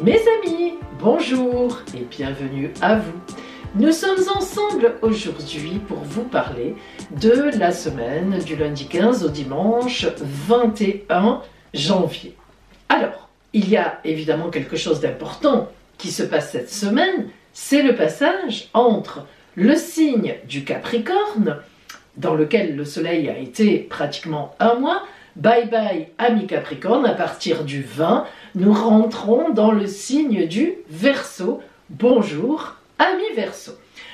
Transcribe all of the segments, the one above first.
Mes amis, bonjour et bienvenue à vous. Nous sommes ensemble aujourd'hui pour vous parler de la semaine du lundi 15 au dimanche 21 janvier. Alors, il y a évidemment quelque chose d'important qui se passe cette semaine, c'est le passage entre le signe du Capricorne, dans lequel le soleil a été pratiquement un mois. Bye bye amis Capricorne, à partir du 20, nous rentrons dans le signe du Verseau. Bonjour amis Verseau.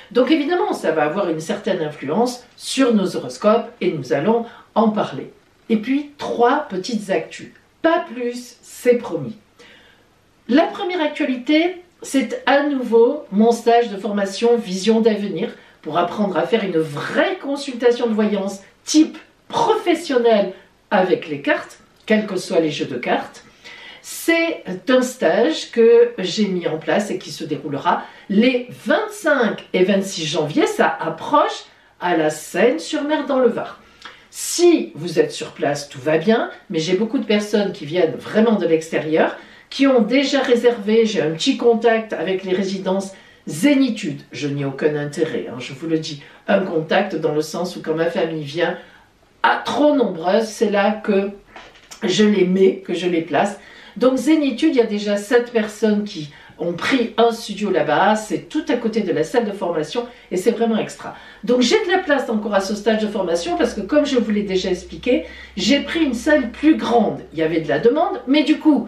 Donc évidemment, ça va avoir une certaine influence sur nos horoscopes et nous allons en parler. Et puis, 3 petites actus. Pas plus, c'est promis. La première actualité, c'est à nouveau mon stage de formation Vision d'avenir pour apprendre à faire une vraie consultation de voyance type professionnel avec les cartes, quels que soient les jeux de cartes. C'est un stage que j'ai mis en place et qui se déroulera les 25 et 26 janvier. Ça approche à la Seine-sur-Mer dans le Var. Si vous êtes sur place, tout va bien, mais j'ai beaucoup de personnes qui viennent vraiment de l'extérieur, qui ont déjà réservé, j'ai un petit contact avec les résidences Zénitude. Je n'y ai aucun intérêt, je vous le dis. Un contact dans le sens où quand ma famille vient à trop nombreuses, c'est là que je les mets, que je les place. Donc Zénitude, il y a déjà 7 personnes qui ont pris un studio là-bas, c'est tout à côté de la salle de formation et c'est vraiment extra. Donc j'ai de la place encore à ce stage de formation parce que comme je vous l'ai déjà expliqué, j'ai pris une salle plus grande. Il y avait de la demande, mais du coup,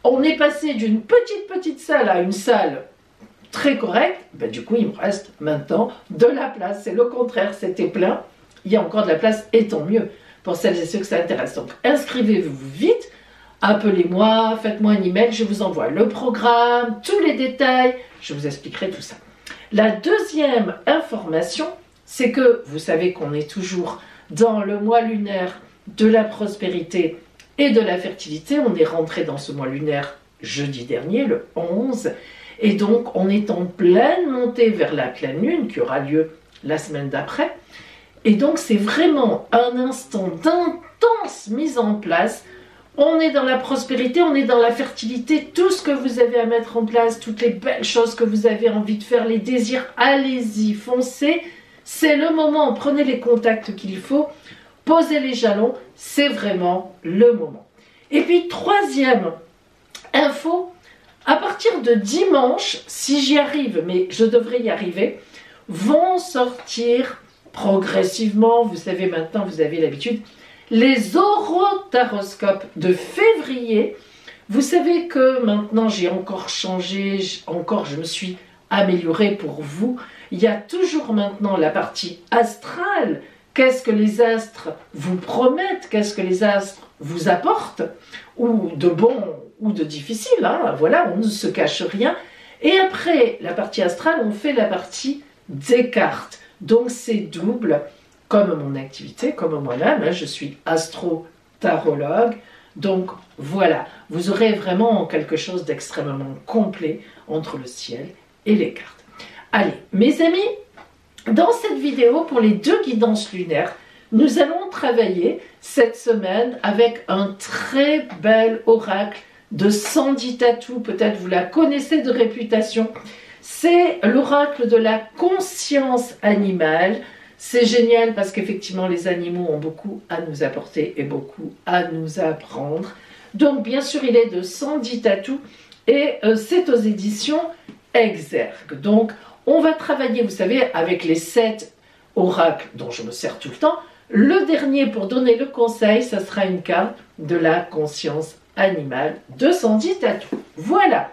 on est passé d'une petite salle à une salle très correcte. Du coup, il me reste maintenant de la place. C'est le contraire, c'était plein. Il y a encore de la place et tant mieux pour celles et ceux que ça intéresse. Donc inscrivez-vous vite, appelez-moi, faites-moi un email, je vous envoie le programme, tous les détails, je vous expliquerai tout ça. La deuxième information, c'est que vous savez qu'on est toujours dans le mois lunaire de la prospérité et de la fertilité. On est rentré dans ce mois lunaire jeudi dernier, le 11, et donc on est en pleine montée vers la pleine lune qui aura lieu la semaine d'après. Et donc c'est vraiment un instant d'intense mise en place. On est dans la prospérité, on est dans la fertilité, tout ce que vous avez à mettre en place, toutes les belles choses que vous avez envie de faire, les désirs, allez-y, foncez. C'est le moment, prenez les contacts qu'il faut, posez les jalons, c'est vraiment le moment. Et puis troisième info, à partir de dimanche, si j'y arrive, mais je devrais y arriver, vont sortir progressivement, vous savez maintenant, vous avez l'habitude, les orotaroscopes de février. Vous savez que maintenant j'ai encore changé, je me suis améliorée pour vous. Il y a toujours maintenant la partie astrale. Qu'est-ce que les astres vous promettent? Qu'est-ce que les astres vous apportent? Ou de bon ou de difficile, voilà, on ne se cache rien. Et après la partie astrale, on fait la partie des cartes. Donc c'est double, comme mon activité, comme moi-même, je suis astro-tarologue. Donc voilà, vous aurez vraiment quelque chose d'extrêmement complet entre le ciel et les cartes. Allez, mes amis, dans cette vidéo, pour les 2 guidances lunaires, nous allons travailler cette semaine avec un très bel oracle de Sandy Tatou. Peut-être vous la connaissez de réputation. C'est l'oracle de la conscience animale. C'est génial parce qu'effectivement les animaux ont beaucoup à nous apporter et beaucoup à nous apprendre. Donc bien sûr il est de Sandy Tatou et c'est aux éditions Exergue. Donc on va travailler, vous savez, avec les 7 oracles dont je me sers tout le temps. Le dernier pour donner le conseil, ça sera une carte de la conscience animale de Sandy Tatou. Voilà.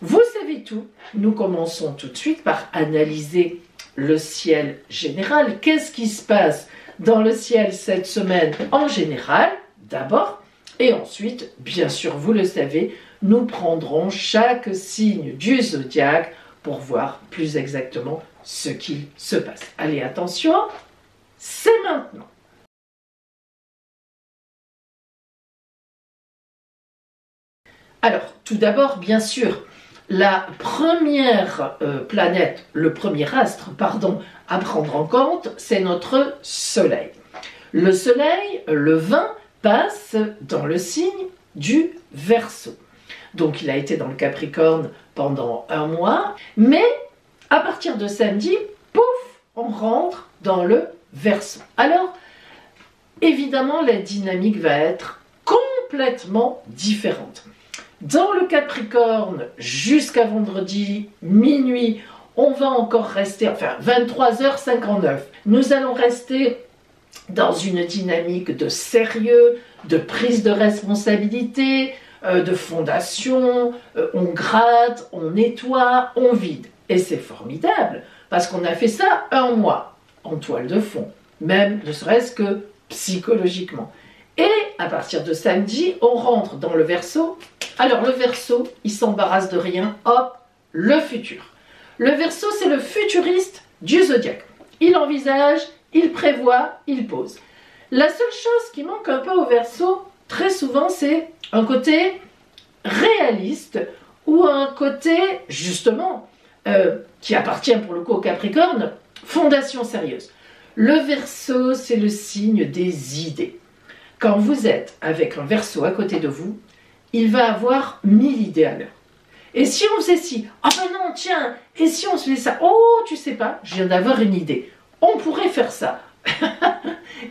Vous savez tout, nous commençons tout de suite par analyser le ciel général. Qu'est-ce qui se passe dans le ciel cette semaine en général, d'abord, et ensuite, bien sûr, vous le savez, nous prendrons chaque signe du zodiaque pour voir plus exactement ce qui se passe. Allez, attention, c'est maintenant. Alors, tout d'abord, bien sûr, la première planète, le premier astre, pardon, à prendre en compte, c'est notre Soleil. Le Soleil, le 20, passe dans le signe du Verseau. Donc il a été dans le Capricorne pendant un mois. Mais à partir de samedi, pouf, on rentre dans le Verseau. Alors, évidemment, la dynamique va être complètement différente. Dans le Capricorne, jusqu'à vendredi minuit, on va encore rester, enfin 23h59, nous allons rester dans une dynamique de sérieux, de prise de responsabilité, de fondation, on gratte, on nettoie, on vide. Et c'est formidable, parce qu'on a fait ça un mois, en toile de fond, même ne serait-ce que psychologiquement. Et à partir de samedi, on rentre dans le Verseau. Alors le Verseau, il s'embarrasse de rien, hop, le futur. Le Verseau, c'est le futuriste du zodiaque. Il envisage, il prévoit, il pose. La seule chose qui manque un peu au Verseau, très souvent, c'est un côté réaliste ou un côté, justement, qui appartient pour le coup au Capricorne, fondation sérieuse. Le Verseau, c'est le signe des idées. Quand vous êtes avec un Verseau à côté de vous, il va avoir 1000 idées à l'heure. Et si on faisait ci, ah ben non, tiens, et si on se faisait ça, oh, tu sais pas, je viens d'avoir une idée, on pourrait faire ça.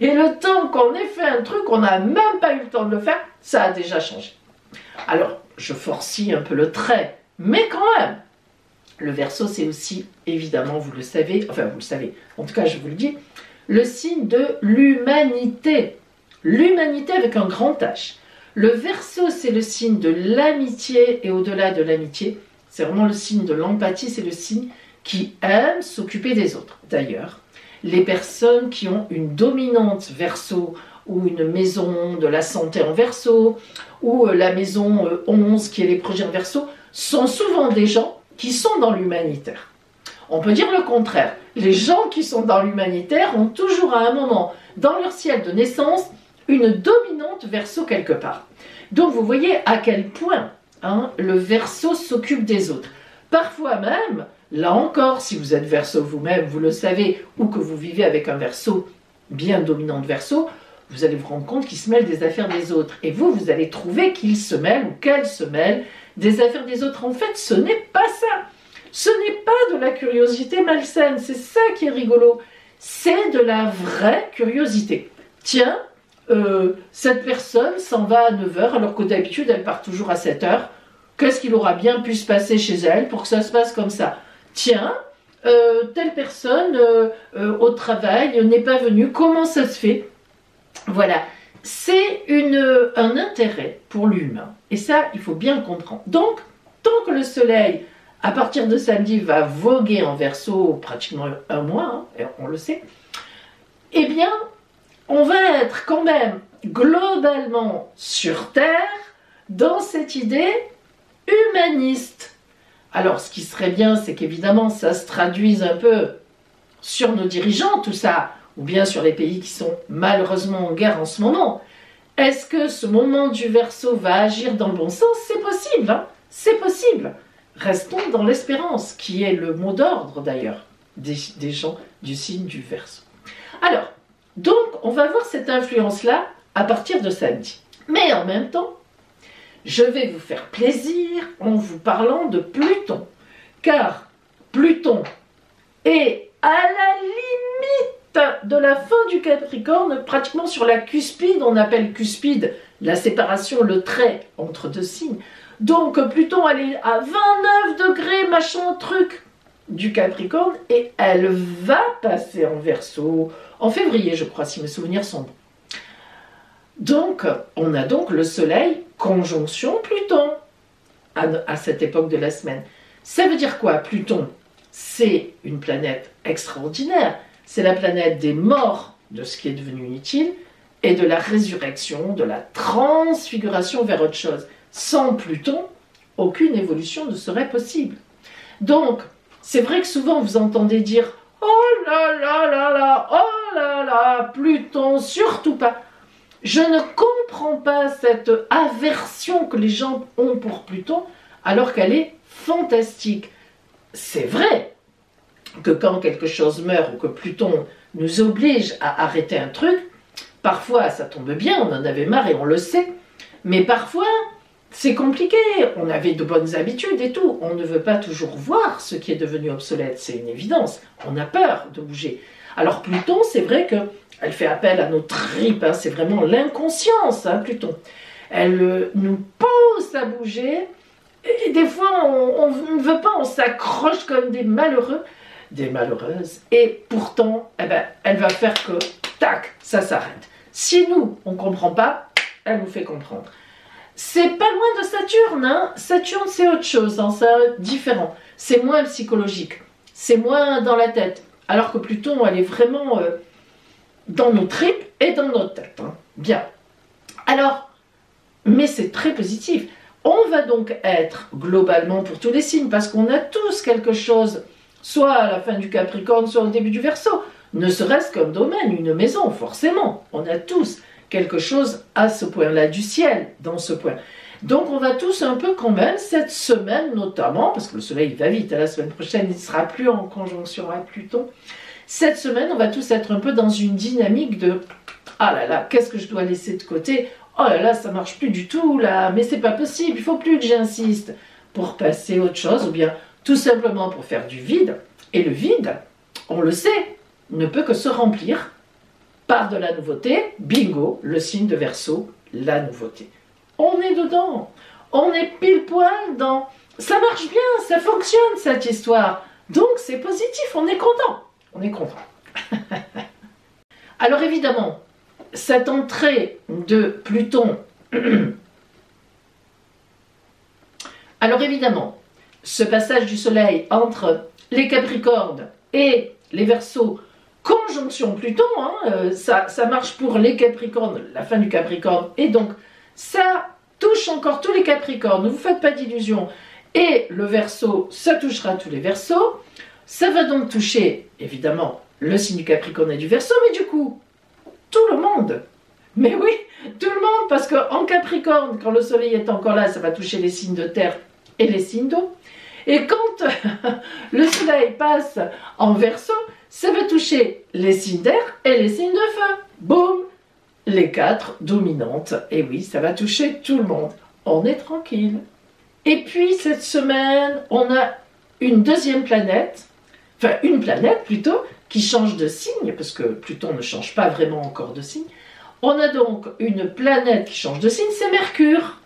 Et le temps qu'on ait fait un truc, on n'a même pas eu le temps de le faire, ça a déjà changé. Alors, je forcille un peu le trait, mais quand même, le Verseau, c'est aussi, évidemment, vous le savez, enfin vous le savez, en tout cas je vous le dis, le signe de l'humanité. L'humanité avec un grand H. Le Verseau, c'est le signe de l'amitié, et au-delà de l'amitié, c'est vraiment le signe de l'empathie, c'est le signe qui aime s'occuper des autres. D'ailleurs, les personnes qui ont une dominante Verseau, ou une maison de la santé en Verseau, ou la maison 11 qui est les projets en Verseau, sont souvent des gens qui sont dans l'humanitaire. On peut dire le contraire. Les gens qui sont dans l'humanitaire ont toujours à un moment, dans leur ciel de naissance, une dominante Verseau quelque part. Donc vous voyez à quel point le Verseau s'occupe des autres. Parfois même, là encore, si vous êtes Verseau vous-même, vous le savez, ou que vous vivez avec un Verseau bien dominant de Verseau, vous allez vous rendre compte qu'il se mêle des affaires des autres. Et vous allez trouver qu'il se mêle ou qu'elle se mêle des affaires des autres. En fait, ce n'est pas ça. Ce n'est pas de la curiosité malsaine. C'est ça qui est rigolo. C'est de la vraie curiosité. Tiens, cette personne s'en va à 9 h alors que d'habitude elle part toujours à 7 h. Qu'est-ce qu'il aura bien pu se passer chez elle pour que ça se passe comme ça? Tiens, telle personne au travail n'est pas venue, comment ça se fait? Voilà, c'est un intérêt pour l'humain. Et ça, il faut bien le comprendre. Donc, tant que le soleil, à partir de samedi, va voguer en Verseau pratiquement un mois, on le sait, eh bien, on va être quand même globalement sur Terre dans cette idée humaniste. Alors, ce qui serait bien, c'est qu'évidemment, ça se traduise un peu sur nos dirigeants, tout ça, ou bien sur les pays qui sont malheureusement en guerre en ce moment. Est-ce que ce moment du Verseau va agir dans le bon sens? C'est possible, c'est possible. Restons dans l'espérance, qui est le mot d'ordre d'ailleurs des gens du signe du Verseau. Alors, donc, on va voir cette influence-là à partir de samedi. Mais en même temps, je vais vous faire plaisir en vous parlant de Pluton. Car Pluton est à la limite de la fin du Capricorne, pratiquement sur la cuspide. On appelle cuspide la séparation, le trait entre deux signes. Donc Pluton, elle est à 29 degrés, machin, truc du Capricorne, et elle va passer en Verseau en février, je crois, si mes souvenirs sont bons. Donc, on a donc le Soleil conjonction Pluton à cette époque de la semaine. Ça veut dire quoi, Pluton? C'est une planète extraordinaire. C'est la planète des morts, de ce qui est devenu inutile, et de la résurrection, de la transfiguration vers autre chose. Sans Pluton, aucune évolution ne serait possible. Donc, c'est vrai que souvent vous entendez dire « Oh là là là là, oh là là, Pluton, surtout pas !» Je ne comprends pas cette aversion que les gens ont pour Pluton, alors qu'elle est fantastique. C'est vrai que quand quelque chose meurt ou que Pluton nous oblige à arrêter un truc, parfois ça tombe bien, on en avait marre et on le sait, mais parfois c'est compliqué, on avait de bonnes habitudes et tout, on ne veut pas toujours voir ce qui est devenu obsolète, c'est une évidence, on a peur de bouger. Alors Pluton, c'est vrai qu'elle fait appel à nos tripes, hein, c'est vraiment l'inconscience, hein, Pluton. Elle nous pousse à bouger, et des fois on ne veut pas, on s'accroche comme des malheureux, des malheureuses, et pourtant, eh ben, elle va faire que, tac, ça s'arrête. Si nous, on ne comprend pas, elle nous fait comprendre. C'est pas loin de Saturne, hein. Saturne c'est autre chose, hein, c'est différent. C'est moins psychologique, c'est moins dans la tête. Alors que Pluton, elle est vraiment dans nos tripes et dans notre tête. Hein. Bien. Alors, mais c'est très positif. On va donc être globalement pour tous les signes, parce qu'on a tous quelque chose, soit à la fin du Capricorne, soit au début du Verseau. Ne serait-ce qu'un domaine, une maison, forcément. On a tous quelque chose à ce point-là, du ciel, dans ce point. Donc on va tous un peu quand même, cette semaine notamment, parce que le soleil va vite, la semaine prochaine il ne sera plus en conjonction à Pluton, cette semaine on va tous être un peu dans une dynamique de « Ah là là, qu'est-ce que je dois laisser de côté ? Oh là là, ça marche plus du tout là, mais c'est pas possible, il faut plus que j'insiste » pour passer à autre chose, ou bien tout simplement pour faire du vide. Et le vide, on le sait, ne peut que se remplir par de la nouveauté. Bingo, le signe de Verseau, la nouveauté. On est dedans, on est pile poil dans... Ça marche bien, ça fonctionne cette histoire. Donc c'est positif, on est content. On est content. Alors évidemment, cette entrée de Pluton... Alors évidemment, ce passage du soleil entre les Capricornes et les Verseaux, conjonction Pluton, hein, ça marche pour les Capricornes, la fin du Capricorne, et donc ça touche encore tous les Capricornes, ne vous faites pas d'illusions, et le Verseau, ça touchera tous les Verseaux, ça va donc toucher, évidemment, le signe du Capricorne et du Verseau, mais du coup, tout le monde, mais oui, tout le monde, parce qu'en Capricorne, quand le soleil est encore là, ça va toucher les signes de terre et les signes d'eau, et quand le soleil passe en Verseau, ça va toucher les signes d'air et les signes de feu. Boum! Les 4 dominantes. Et oui, ça va toucher tout le monde. On est tranquille. Et puis, cette semaine, on a une deuxième planète, enfin une planète plutôt, qui change de signe, parce que Pluton ne change pas vraiment encore de signe. On a donc une planète qui change de signe, c'est Mercure.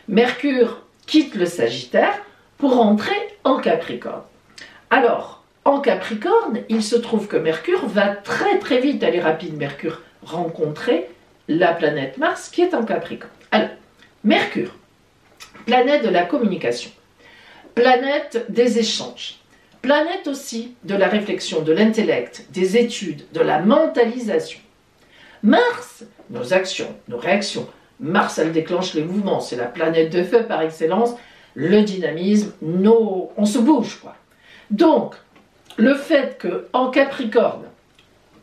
Mercure quitte le Sagittaire pour entrer en Capricorne. Alors, en Capricorne, il se trouve que Mercure va très très vite, elle est rapide, Mercure, rencontrer la planète Mars qui est en Capricorne. Alors, Mercure, planète de la communication, planète des échanges, planète aussi de la réflexion, de l'intellect, des études, de la mentalisation. Mars, nos actions, nos réactions. Mars, elle déclenche les mouvements, c'est la planète de feu par excellence, le dynamisme, on se bouge quoi. Donc, le fait qu'en Capricorne,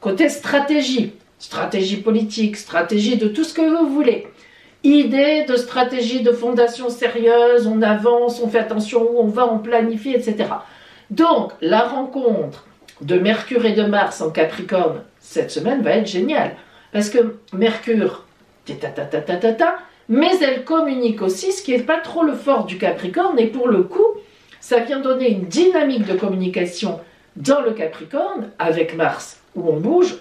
côté stratégie, stratégie politique, stratégie de tout ce que vous voulez, idée de stratégie de fondation sérieuse, on avance, on fait attention où on va, on planifie, etc. Donc, la rencontre de Mercure et de Mars en Capricorne cette semaine va être géniale. Parce que Mercure, mais elle communique aussi, ce qui n'est pas trop le fort du Capricorne, et pour le coup, ça vient donner une dynamique de communication dans le Capricorne, avec Mars, où on bouge,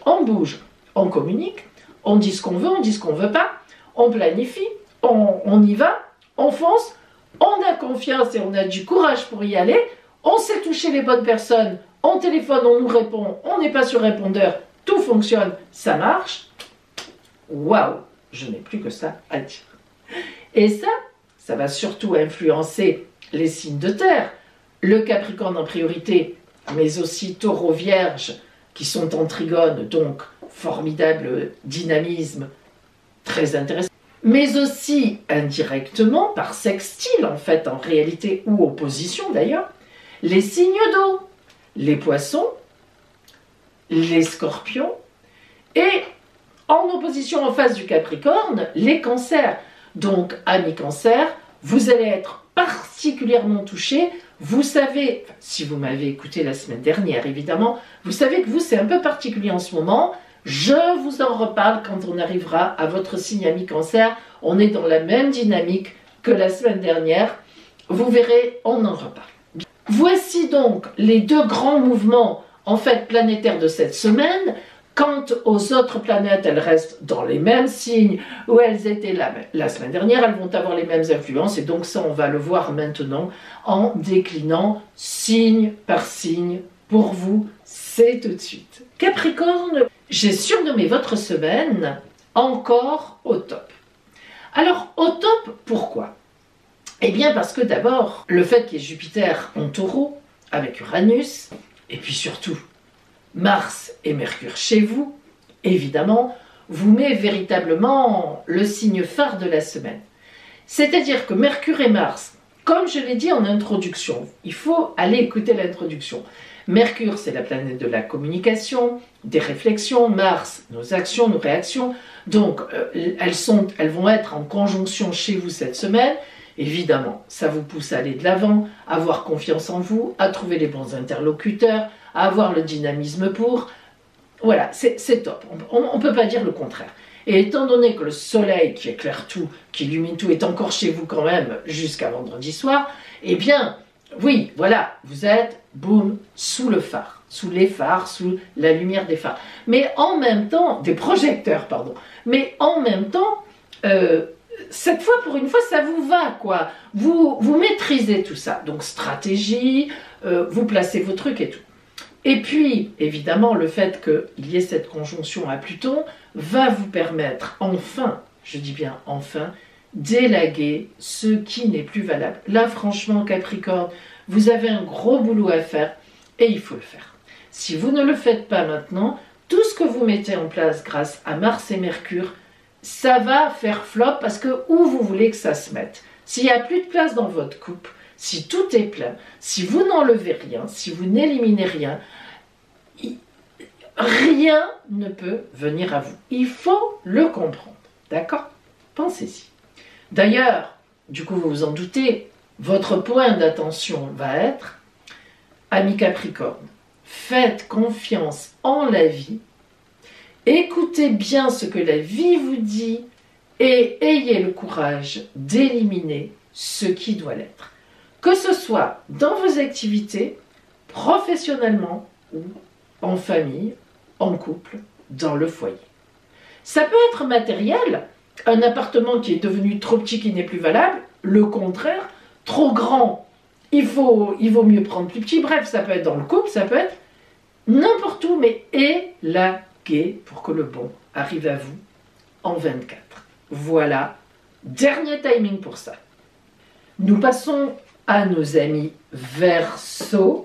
on communique, on dit ce qu'on veut, on dit ce qu'on ne veut pas, on planifie, on y va, on fonce, on a confiance et on a du courage pour y aller, on sait toucher les bonnes personnes, on téléphone, on nous répond, on n'est pas sur répondeur, tout fonctionne, ça marche. Waouh, je n'ai plus que ça à dire. Et ça va surtout influencer les signes de terre, le Capricorne en priorité, mais aussi Taureau Vierge, qui sont en trigone, donc formidable dynamisme, très intéressant. Mais aussi indirectement, par sextile en fait, en réalité, ou opposition d'ailleurs, les signes d'eau, les poissons, les scorpions, et en opposition en face du Capricorne, les cancers. Donc, amis cancers, vous allez être particulièrement touchés. Vous savez, si vous m'avez écouté la semaine dernière évidemment, vous savez que vous c'est un peu particulier en ce moment. Je vous en reparle quand on arrivera à votre signe ami cancer. On est dans la même dynamique que la semaine dernière. Vous verrez, on en reparle. Voici donc les deux grands mouvements en fait planétaires de cette semaine. Quant aux autres planètes, elles restent dans les mêmes signes où elles étaient la semaine dernière, elles vont avoir les mêmes influences et donc ça on va le voir maintenant en déclinant signe par signe. Pour vous, c'est tout de suite. Capricorne, j'ai surnommé votre semaine encore au top. Alors au top, pourquoi? Eh bien parce que d'abord, le fait qu'il y ait Jupiter en taureau avec Uranus, et puis surtout Mars et Mercure chez vous, évidemment, vous met véritablement le signe phare de la semaine. C'est-à-dire que Mercure et Mars, comme je l'ai dit en introduction, il faut aller écouter l'introduction. Mercure, c'est la planète de la communication, des réflexions. Mars, nos actions, nos réactions. Donc, elles vont être en conjonction chez vous cette semaine. Évidemment, ça vous pousse à aller de l'avant, à avoir confiance en vous, à trouver les bons interlocuteurs, à avoir le dynamisme pour. Voilà, c'est top. On ne peut pas dire le contraire. Et étant donné que le soleil qui éclaire tout, qui illumine tout, est encore chez vous quand même jusqu'à vendredi soir, eh bien, oui, voilà, vous êtes, boum, sous le phare, sous les phares, sous la lumière des phares. Mais en même temps, des projecteurs, pardon, mais en même temps, cette fois, pour une fois, ça vous va, quoi. Vous maîtrisez tout ça. Donc, stratégie, vous placez vos trucs et tout. Et puis, évidemment, le fait qu'il y ait cette conjonction à Pluton va vous permettre, enfin, je dis bien enfin, d'élaguer ce qui n'est plus valable. Là, franchement, Capricorne, vous avez un gros boulot à faire et il faut le faire. Si vous ne le faites pas maintenant, tout ce que vous mettez en place grâce à Mars et Mercure, ça va faire flop parce que où vous voulez que ça se mette. S'il n'y a plus de place dans votre coupe, si tout est plein, si vous n'enlevez rien, si vous n'éliminez rien, rien ne peut venir à vous. Il faut le comprendre. D'accord? Pensez-y. D'ailleurs, du coup, vous vous en doutez, votre point d'attention va être, ami Capricorne, faites confiance en la vie, écoutez bien ce que la vie vous dit et ayez le courage d'éliminer ce qui doit l'être. Que ce soit dans vos activités, professionnellement ou en famille, en couple, dans le foyer. Ça peut être matériel, un appartement qui est devenu trop petit, qui n'est plus valable, le contraire, trop grand, il vaut mieux prendre plus petit, bref, ça peut être dans le couple, ça peut être n'importe où, mais élaguez pour que le bon arrive à vous en 24. Voilà, dernier timing pour ça. Nous passons à nos amis Verseau.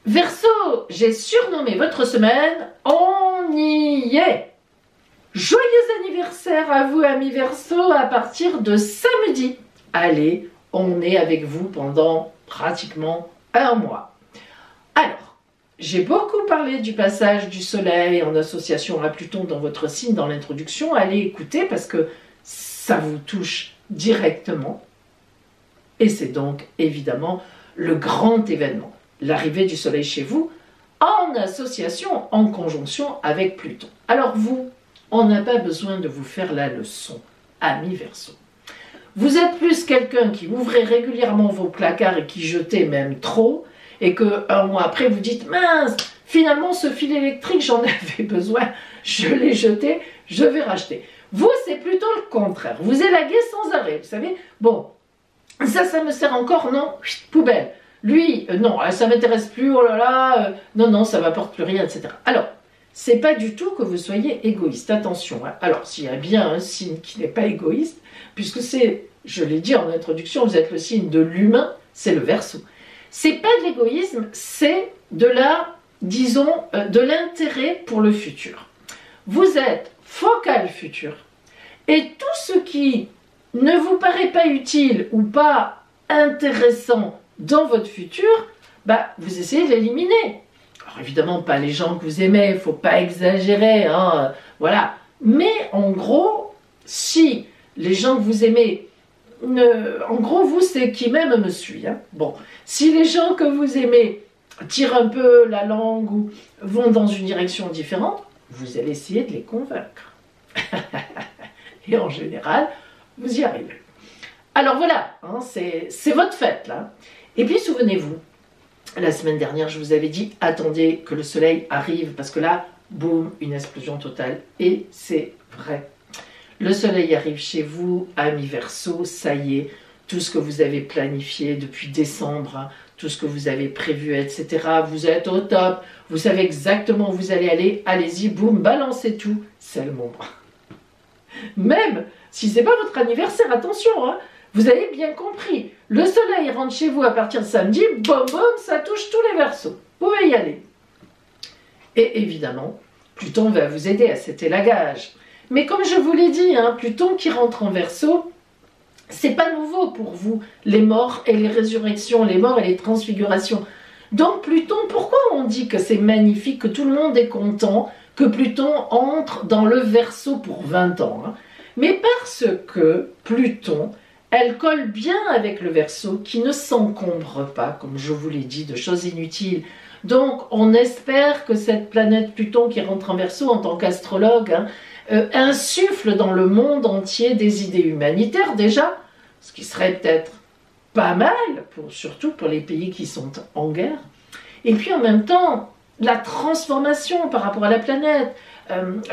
Verseau, j'ai surnommé votre semaine, on y est. Joyeux anniversaire à vous, amis Verseau, à partir de samedi. Allez, on est avec vous pendant pratiquement un mois. Alors, j'ai beaucoup parlé du passage du soleil en association à Pluton dans votre signe dans l'introduction. Allez écouter parce que ça vous touche directement. Et c'est donc évidemment le grand événement, l'arrivée du soleil chez vous en association, en conjonction avec Pluton. Alors vous, on n'a pas besoin de vous faire la leçon, amis Verseau. Vous êtes plus quelqu'un qui ouvrez régulièrement vos placards et qui jetez même trop, et qu'un mois après vous dites « Mince, finalement ce fil électrique j'en avais besoin, je l'ai jeté, je vais racheter ». Vous, c'est plutôt le contraire, vous élaguez sans arrêt, vous savez. Bon, ça me sert encore, non, poubelle. Lui, non, ça m'intéresse plus, oh là là, non, ça m'apporte plus rien, etc. Alors, c'est pas du tout que vous soyez égoïste, attention. Hein. Alors, s'il y a bien un signe qui n'est pas égoïste, puisque c'est, je l'ai dit en introduction, vous êtes le signe de l'humain, c'est le Verseau. C'est pas de l'égoïsme, c'est de la, disons, de l'intérêt pour le futur. Vous êtes focal futur, et tout ce qui ne vous paraît pas utile ou pas intéressant dans votre futur, bah, vous essayez de l'éliminer. Alors évidemment, pas les gens que vous aimez, il ne faut pas exagérer, hein, voilà. Mais en gros, si les gens que vous aimez, en gros, vous, c'est qui m'aime me suit. Hein. Bon, si les gens que vous aimez tirent un peu la langue ou vont dans une direction différente, vous allez essayer de les convaincre. Et en général, vous y arrivez. Alors voilà, hein, c'est votre fête là. Et puis souvenez-vous, la semaine dernière, je vous avais dit, attendez que le soleil arrive, parce que là, boum, une explosion totale. Et c'est vrai. Le soleil arrive chez vous, amis Verseau, ça y est, tout ce que vous avez planifié depuis décembre, hein, tout ce que vous avez prévu, etc. Vous êtes au top, vous savez exactement où vous allez aller, allez-y, boum, balancez tout, c'est le moment. Même si c'est pas votre anniversaire, attention, hein, vous avez bien compris, le soleil rentre chez vous à partir de samedi, boum boum, ça touche tous les Verseaux, vous pouvez y aller. Et évidemment, Pluton va vous aider à cet élagage. Mais comme je vous l'ai dit, hein, Pluton qui rentre en Verseau, c'est pas nouveau pour vous, les morts et les résurrections, les morts et les transfigurations. Donc Pluton, pourquoi on dit que c'est magnifique, que tout le monde est content, que Pluton entre dans le Verseau pour 20 ans, hein? Mais parce que Pluton, elle colle bien avec le Verseau qui ne s'encombre pas, comme je vous l'ai dit, de choses inutiles. Donc on espère que cette planète Pluton qui rentre en Verseau en tant qu'astrologue, hein, insuffle dans le monde entier des idées humanitaires déjà, ce qui serait peut-être pas mal, surtout pour les pays qui sont en guerre. Et puis en même temps, la transformation par rapport à la planète,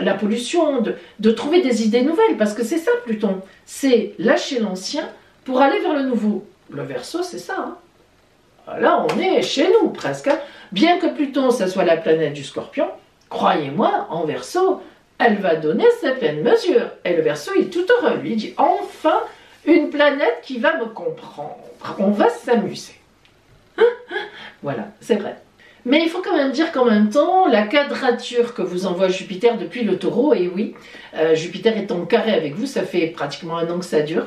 la pollution, de trouver des idées nouvelles, parce que c'est ça Pluton, c'est lâcher l'ancien pour aller vers le nouveau. Le Verseau, c'est ça, hein. Là, on est chez nous presque, hein. Bien que Pluton, ça soit la planète du Scorpion, croyez-moi, en Verseau, elle va donner sa pleine mesure. Et le Verseau, il est tout heureux, lui, il dit, enfin, une planète qui va me comprendre, on va s'amuser. Voilà, c'est vrai. Mais il faut quand même dire qu'en même temps, la quadrature que vous envoie Jupiter depuis le Taureau, et oui, Jupiter est en carré avec vous, ça fait pratiquement 1 an que ça dure.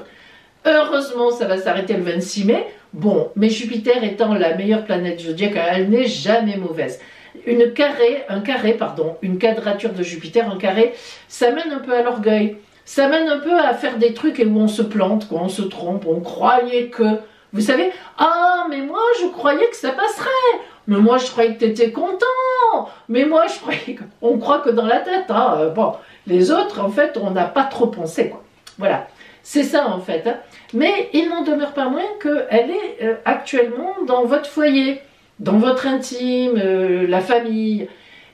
Heureusement, ça va s'arrêter le 26 mai. Bon, mais Jupiter étant la meilleure planète zodiaque, elle n'est jamais mauvaise. Une quadrature de Jupiter, un carré, ça mène un peu à l'orgueil. Ça mène un peu à faire des trucs où on se plante, quoi, on se trompe, on croyait que... Vous savez, ah, mais moi, je croyais que ça passerait. Mais moi, je croyais que tu étais content. Mais moi, je croyais que... On croit que dans la tête, hein. Bon, les autres, en fait, on n'a pas trop pensé, quoi. Voilà. C'est ça, en fait. Hein. Mais il n'en demeure pas moins qu'elle est actuellement dans votre foyer, dans votre intime, la famille.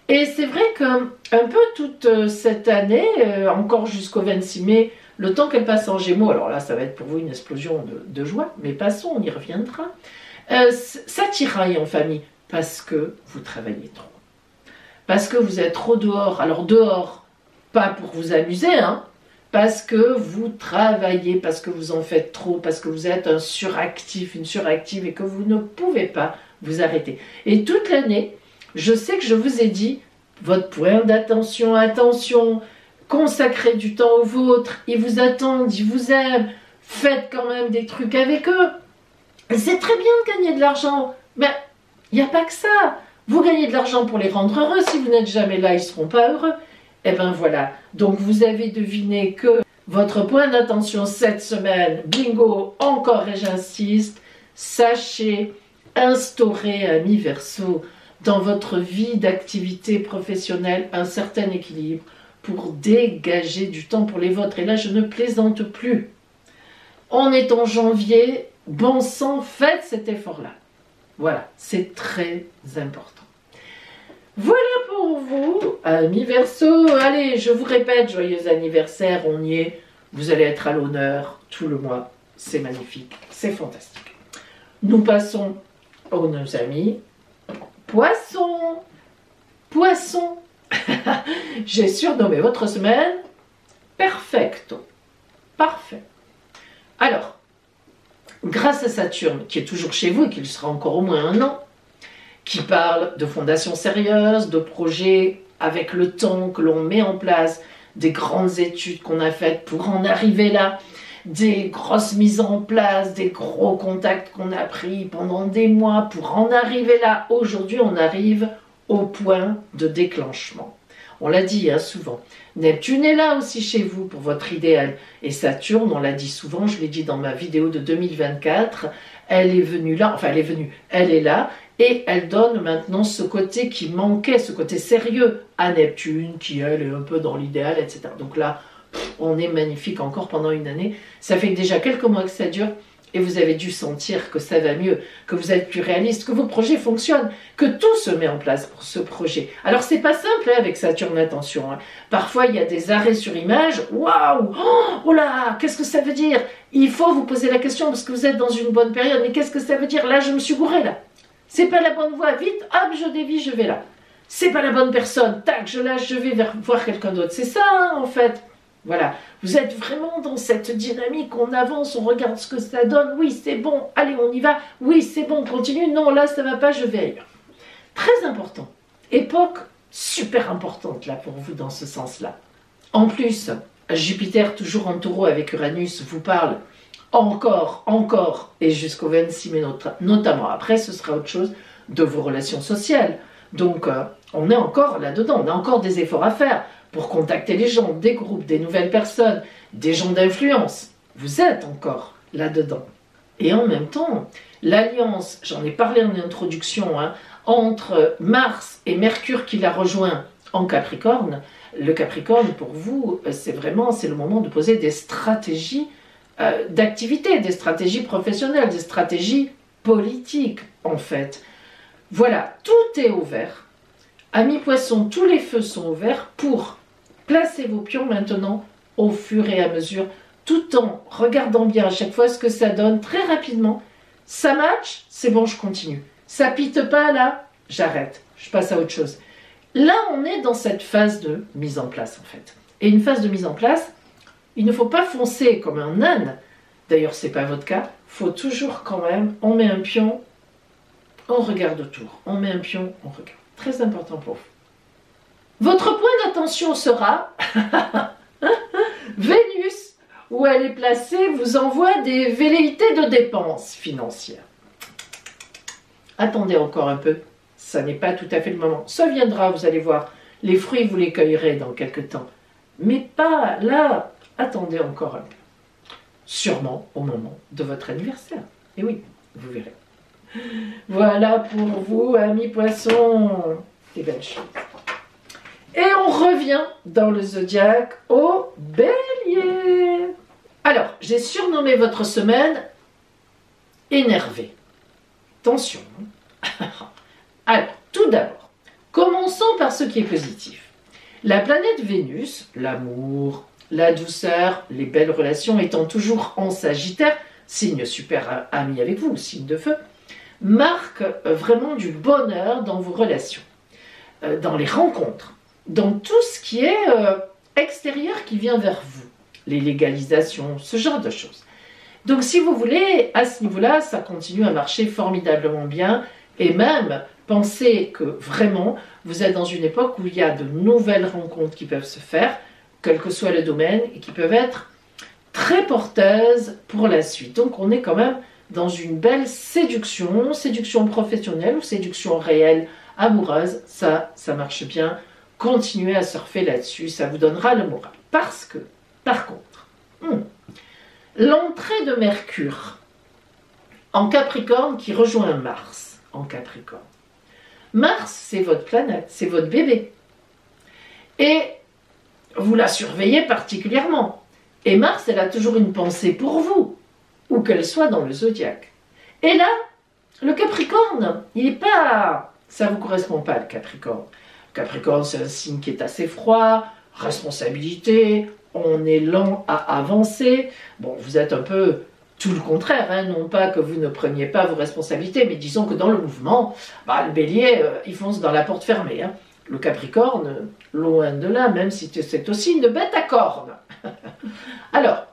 Et c'est vrai qu'un peu toute cette année, encore jusqu'au 26 mai, le temps qu'elle passe en Gémeaux, alors là, ça va être pour vous une explosion de joie, mais passons, on y reviendra. Ça tiraille en famille, parce que vous travaillez trop. Parce que vous êtes trop dehors. Alors dehors, pas pour vous amuser, hein, parce que vous travaillez, parce que vous en faites trop, parce que vous êtes un suractif, une suractive, et que vous ne pouvez pas vous arrêter. Et toute l'année, je sais que je vous ai dit, votre point d'attention, attention, consacrez du temps aux vôtres, ils vous attendent, ils vous aiment, faites quand même des trucs avec eux. C'est très bien de gagner de l'argent, mais il n'y a pas que ça. Vous gagnez de l'argent pour les rendre heureux, si vous n'êtes jamais là, ils ne seront pas heureux. Et bien voilà, donc vous avez deviné que votre point d'attention cette semaine, bingo, encore et j'insiste, sachez instaurer, amis Verseau, dans votre vie d'activité professionnelle, un certain équilibre pour dégager du temps pour les vôtres. Et là, je ne plaisante plus. On est en janvier, bon sang, faites cet effort-là. Voilà, c'est très important. Voilà pour vous, amis Verseau. Allez, je vous répète, joyeux anniversaire, on y est. Vous allez être à l'honneur tout le mois. C'est magnifique, c'est fantastique. Nous passons aux nos amis Poissons. Poissons. J'ai surnommé votre semaine Perfecto. Parfait. Alors, grâce à Saturne, qui est toujours chez vous et qui le sera encore au moins 1 an, qui parle de fondations sérieuses, de projets avec le temps que l'on met en place, des grandes études qu'on a faites pour en arriver là, des grosses mises en place, des gros contacts qu'on a pris pendant des mois pour en arriver là. Aujourd'hui, on arrive au point de déclenchement. On l'a dit hein, souvent. Neptune est là aussi chez vous pour votre idéal. Et Saturne, on l'a dit souvent, je l'ai dit dans ma vidéo de 2024, elle est venue là, enfin elle est venue, elle est là, et elle donne maintenant ce côté qui manquait, ce côté sérieux à Neptune, qui elle est un peu dans l'idéal, etc. Donc là, on est magnifique encore pendant une année. Ça fait déjà quelques mois que ça dure et vous avez dû sentir que ça va mieux, que vous êtes plus réaliste, que vos projets fonctionnent, que tout se met en place pour ce projet. Alors c'est pas simple hein, avec Saturne, attention. Hein. Parfois il y a des arrêts sur image. Waouh, oh là, qu'est-ce que ça veut dire? Il faut vous poser la question parce que vous êtes dans une bonne période. Mais qu'est-ce que ça veut dire? Là je me suis gourée là. C'est pas la bonne voie. Vite, hop, je dévie, je vais là. C'est pas la bonne personne. Tac, je lâche, je vais voir quelqu'un d'autre. C'est ça hein, en fait. Voilà, vous êtes vraiment dans cette dynamique, on avance, on regarde ce que ça donne, oui c'est bon, allez on y va, oui c'est bon, on continue, non là ça va pas, je vais ailleurs. Très important, époque super importante là pour vous dans ce sens-là. En plus, Jupiter toujours en taureau avec Uranus vous parle encore, et jusqu'au 26 mai notamment, après ce sera autre chose, de vos relations sociales. Donc on est encore là-dedans, on a encore des efforts à faire pour contacter les gens, des groupes, des nouvelles personnes, des gens d'influence. Vous êtes encore là-dedans. Et en même temps, l'alliance, j'en ai parlé en introduction, hein, entre Mars et Mercure qui l'a rejoint en Capricorne, le Capricorne pour vous, c'est le moment de poser des stratégies d'activité, des stratégies professionnelles, des stratégies politiques en fait. Voilà, tout est ouvert. Amis poissons, tous les feux sont ouverts pour placer vos pions maintenant au fur et à mesure, tout en regardant bien à chaque fois ce que ça donne très rapidement. Ça match, c'est bon, je continue. Ça pite pas là, j'arrête, je passe à autre chose. Là, on est dans cette phase de mise en place en fait. Et une phase de mise en place, il ne faut pas foncer comme un âne. D'ailleurs, c'est pas votre cas. Il faut toujours quand même, on met un pion, on regarde autour. On met un pion, on regarde. Très important pour vous. Votre point d'attention sera Vénus, où elle est placée, vous envoie des velléités de dépenses financières. Attendez encore un peu, ça n'est pas tout à fait le moment. Ça viendra, vous allez voir, les fruits vous les cueillerez dans quelques temps. Mais pas là, attendez encore un peu. Sûrement au moment de votre anniversaire. Et oui, vous verrez. Voilà pour vous, amis poissons, des belles choses. Et on revient dans le zodiaque au Bélier. Alors, j'ai surnommé votre semaine énervée. Attention. Alors, tout d'abord, commençons par ce qui est positif. La planète Vénus, l'amour, la douceur, les belles relations étant toujours en Sagittaire, signe super ami avec vous, signe de feu, marque vraiment du bonheur dans vos relations, dans les rencontres, dans tout ce qui est extérieur qui vient vers vous, les légalisations, ce genre de choses. Donc si vous voulez, à ce niveau-là, ça continue à marcher formidablement bien et même pensez que vraiment, vous êtes dans une époque où il y a de nouvelles rencontres qui peuvent se faire, quel que soit le domaine, et qui peuvent être très porteuses pour la suite. Donc on est quand même dans une belle séduction, séduction professionnelle ou séduction réelle, amoureuse, ça marche bien. Continuez à surfer là-dessus, ça vous donnera le moral. Parce que, par contre, l'entrée de Mercure en Capricorne qui rejoint Mars en Capricorne. Mars, c'est votre planète, c'est votre bébé. Et vous la surveillez particulièrement. Et Mars, elle a toujours une pensée pour vous, où qu'elle soit dans le zodiaque. Et là, le Capricorne, il n'est pas... Ça ne vous correspond pas, le Capricorne. Le Capricorne, c'est un signe qui est assez froid, responsabilité, on est lent à avancer. Bon, vous êtes un peu tout le contraire, hein, non pas que vous ne preniez pas vos responsabilités, mais disons que dans le mouvement, le Bélier, il fonce dans la porte fermée. Hein. Le Capricorne, loin de là, même si c'est aussi une bête à cornes. Alors,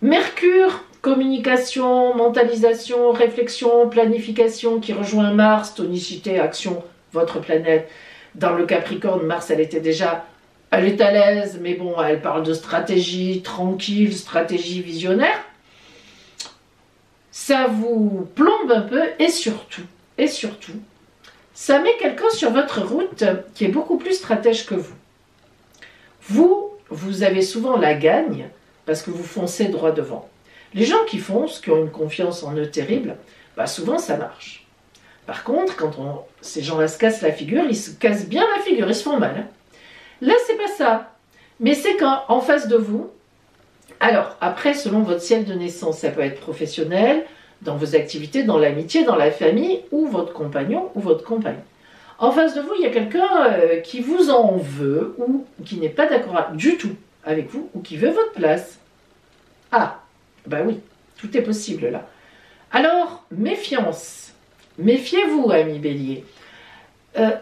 Mercure, communication, mentalisation, réflexion, planification, qui rejoint Mars, tonicité, action, votre planète. Dans le Capricorne, Mars, elle est à l'aise, mais bon, elle parle de stratégie tranquille, stratégie visionnaire. Ça vous plombe un peu et surtout, ça met quelqu'un sur votre route qui est beaucoup plus stratège que vous. Vous avez souvent la gagne parce que vous foncez droit devant. Les gens qui foncent, qui ont une confiance en eux terrible, souvent ça marche. Par contre, quand ces gens-là se cassent la figure, ils se cassent bien la figure, ils se font mal. Hein. Là, c'est pas ça. Mais c'est qu'en face de vous, alors après, selon votre ciel de naissance, ça peut être professionnel, dans vos activités, dans l'amitié, dans la famille, ou votre compagnon ou votre compagne. En face de vous, il y a quelqu'un qui vous en veut, ou qui n'est pas d'accord du tout avec vous, ou qui veut votre place. Ah, ben oui, tout est possible là. Alors, méfiance. Méfiez-vous, ami Bélier.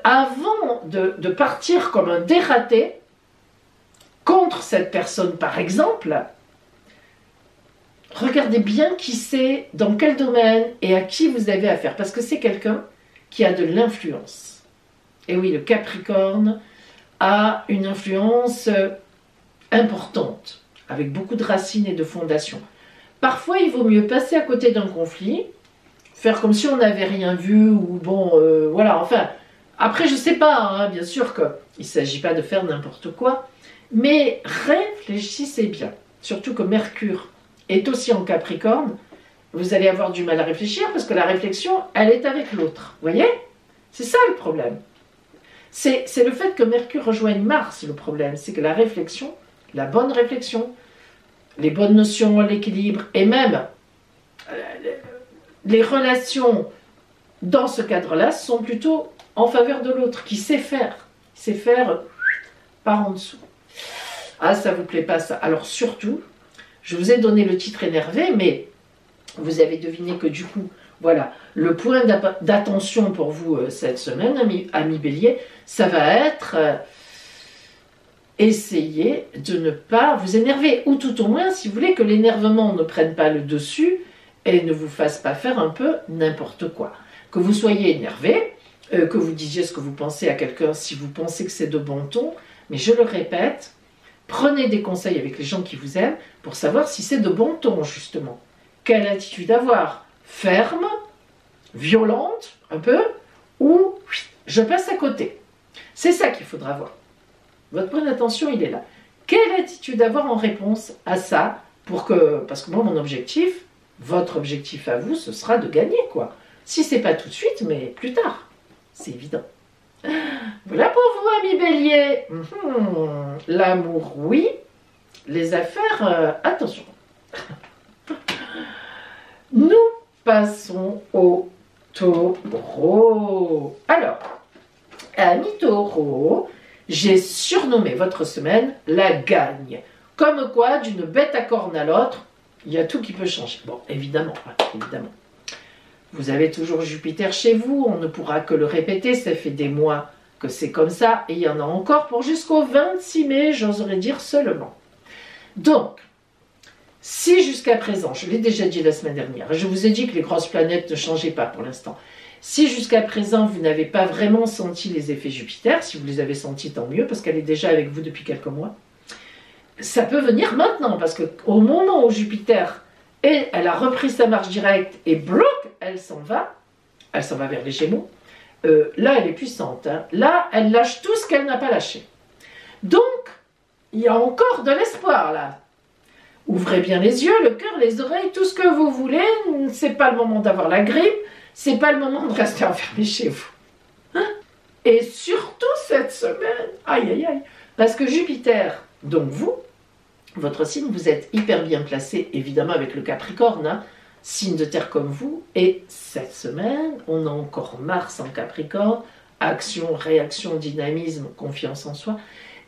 Avant de partir comme un dératé contre cette personne, par exemple, regardez bien qui c'est, dans quel domaine et à qui vous avez affaire. Parce que c'est quelqu'un qui a de l'influence. Et oui, le Capricorne a une influence importante, avec beaucoup de racines et de fondations. Parfois, il vaut mieux passer à côté d'un conflit, faire comme si on n'avait rien vu, ou bon, voilà, enfin... Après, je ne sais pas, hein, bien sûr qu'il ne s'agit pas de faire n'importe quoi, mais réfléchissez bien. Surtout que Mercure est aussi en Capricorne, vous allez avoir du mal à réfléchir parce que la réflexion, elle est avec l'autre. Vous voyez? C'est ça le problème. C'est le fait que Mercure rejoigne Mars, le problème. C'est que la réflexion, la bonne réflexion, les bonnes notions, l'équilibre, et même les relations dans ce cadre-là sont plutôt en faveur de l'autre, qui sait faire par en dessous. Ah, ça vous plaît pas ça? Alors surtout, je vous ai donné le titre énervé, mais vous avez deviné que du coup, voilà, le point d'attention pour vous cette semaine, ami Bélier, ça va être essayer de ne pas vous énerver, ou tout au moins, si vous voulez, que l'énervement ne prenne pas le dessus et ne vous fasse pas faire un peu n'importe quoi. Que vous soyez énervé, que vous disiez ce que vous pensez à quelqu'un si vous pensez que c'est de bon ton, mais je le répète, prenez des conseils avec les gens qui vous aiment pour savoir si c'est de bon ton, justement. Quelle attitude avoir? Ferme, violente, un peu, ou je passe à côté. C'est ça qu'il faudra voir. Votre point d'attention, il est là. Quelle attitude avoir en réponse à ça parce que moi, mon objectif, votre objectif à vous, ce sera de gagner, quoi. Si c'est pas tout de suite, mais plus tard. C'est évident. Voilà pour vous, amis Bélier. L'amour, oui. Les affaires, attention. Nous passons au Taureau. Alors, amis Taureau, j'ai surnommé votre semaine la gagne. Comme quoi, d'une bête à cornes à l'autre, il y a tout qui peut changer. Bon, évidemment, évidemment. Vous avez toujours Jupiter chez vous, on ne pourra que le répéter, ça fait des mois que c'est comme ça, et il y en a encore pour jusqu'au 26 mai, j'oserais dire seulement. Donc, si jusqu'à présent, je l'ai déjà dit la semaine dernière, je vous ai dit que les grosses planètes ne changeaient pas pour l'instant, si jusqu'à présent vous n'avez pas vraiment senti les effets Jupiter, si vous les avez sentis tant mieux, parce qu'elle est déjà avec vous depuis quelques mois, ça peut venir maintenant, parce qu'au moment où Jupiter... Et elle a repris sa marche directe et bloc, elle s'en va vers les Gémeaux. Là, elle est puissante. Hein. Là, elle lâche tout ce qu'elle n'a pas lâché. Donc, il y a encore de l'espoir là. Ouvrez bien les yeux, le cœur, les oreilles, tout ce que vous voulez. C'est pas le moment d'avoir la grippe. C'est pas le moment de rester enfermé chez vous. Hein? Et surtout cette semaine, aïe aïe aïe, parce que Jupiter, donc vous, votre signe, vous êtes hyper bien placé, évidemment avec le Capricorne, hein, signe de terre comme vous, et cette semaine, on a encore Mars en Capricorne, action, réaction, dynamisme, confiance en soi,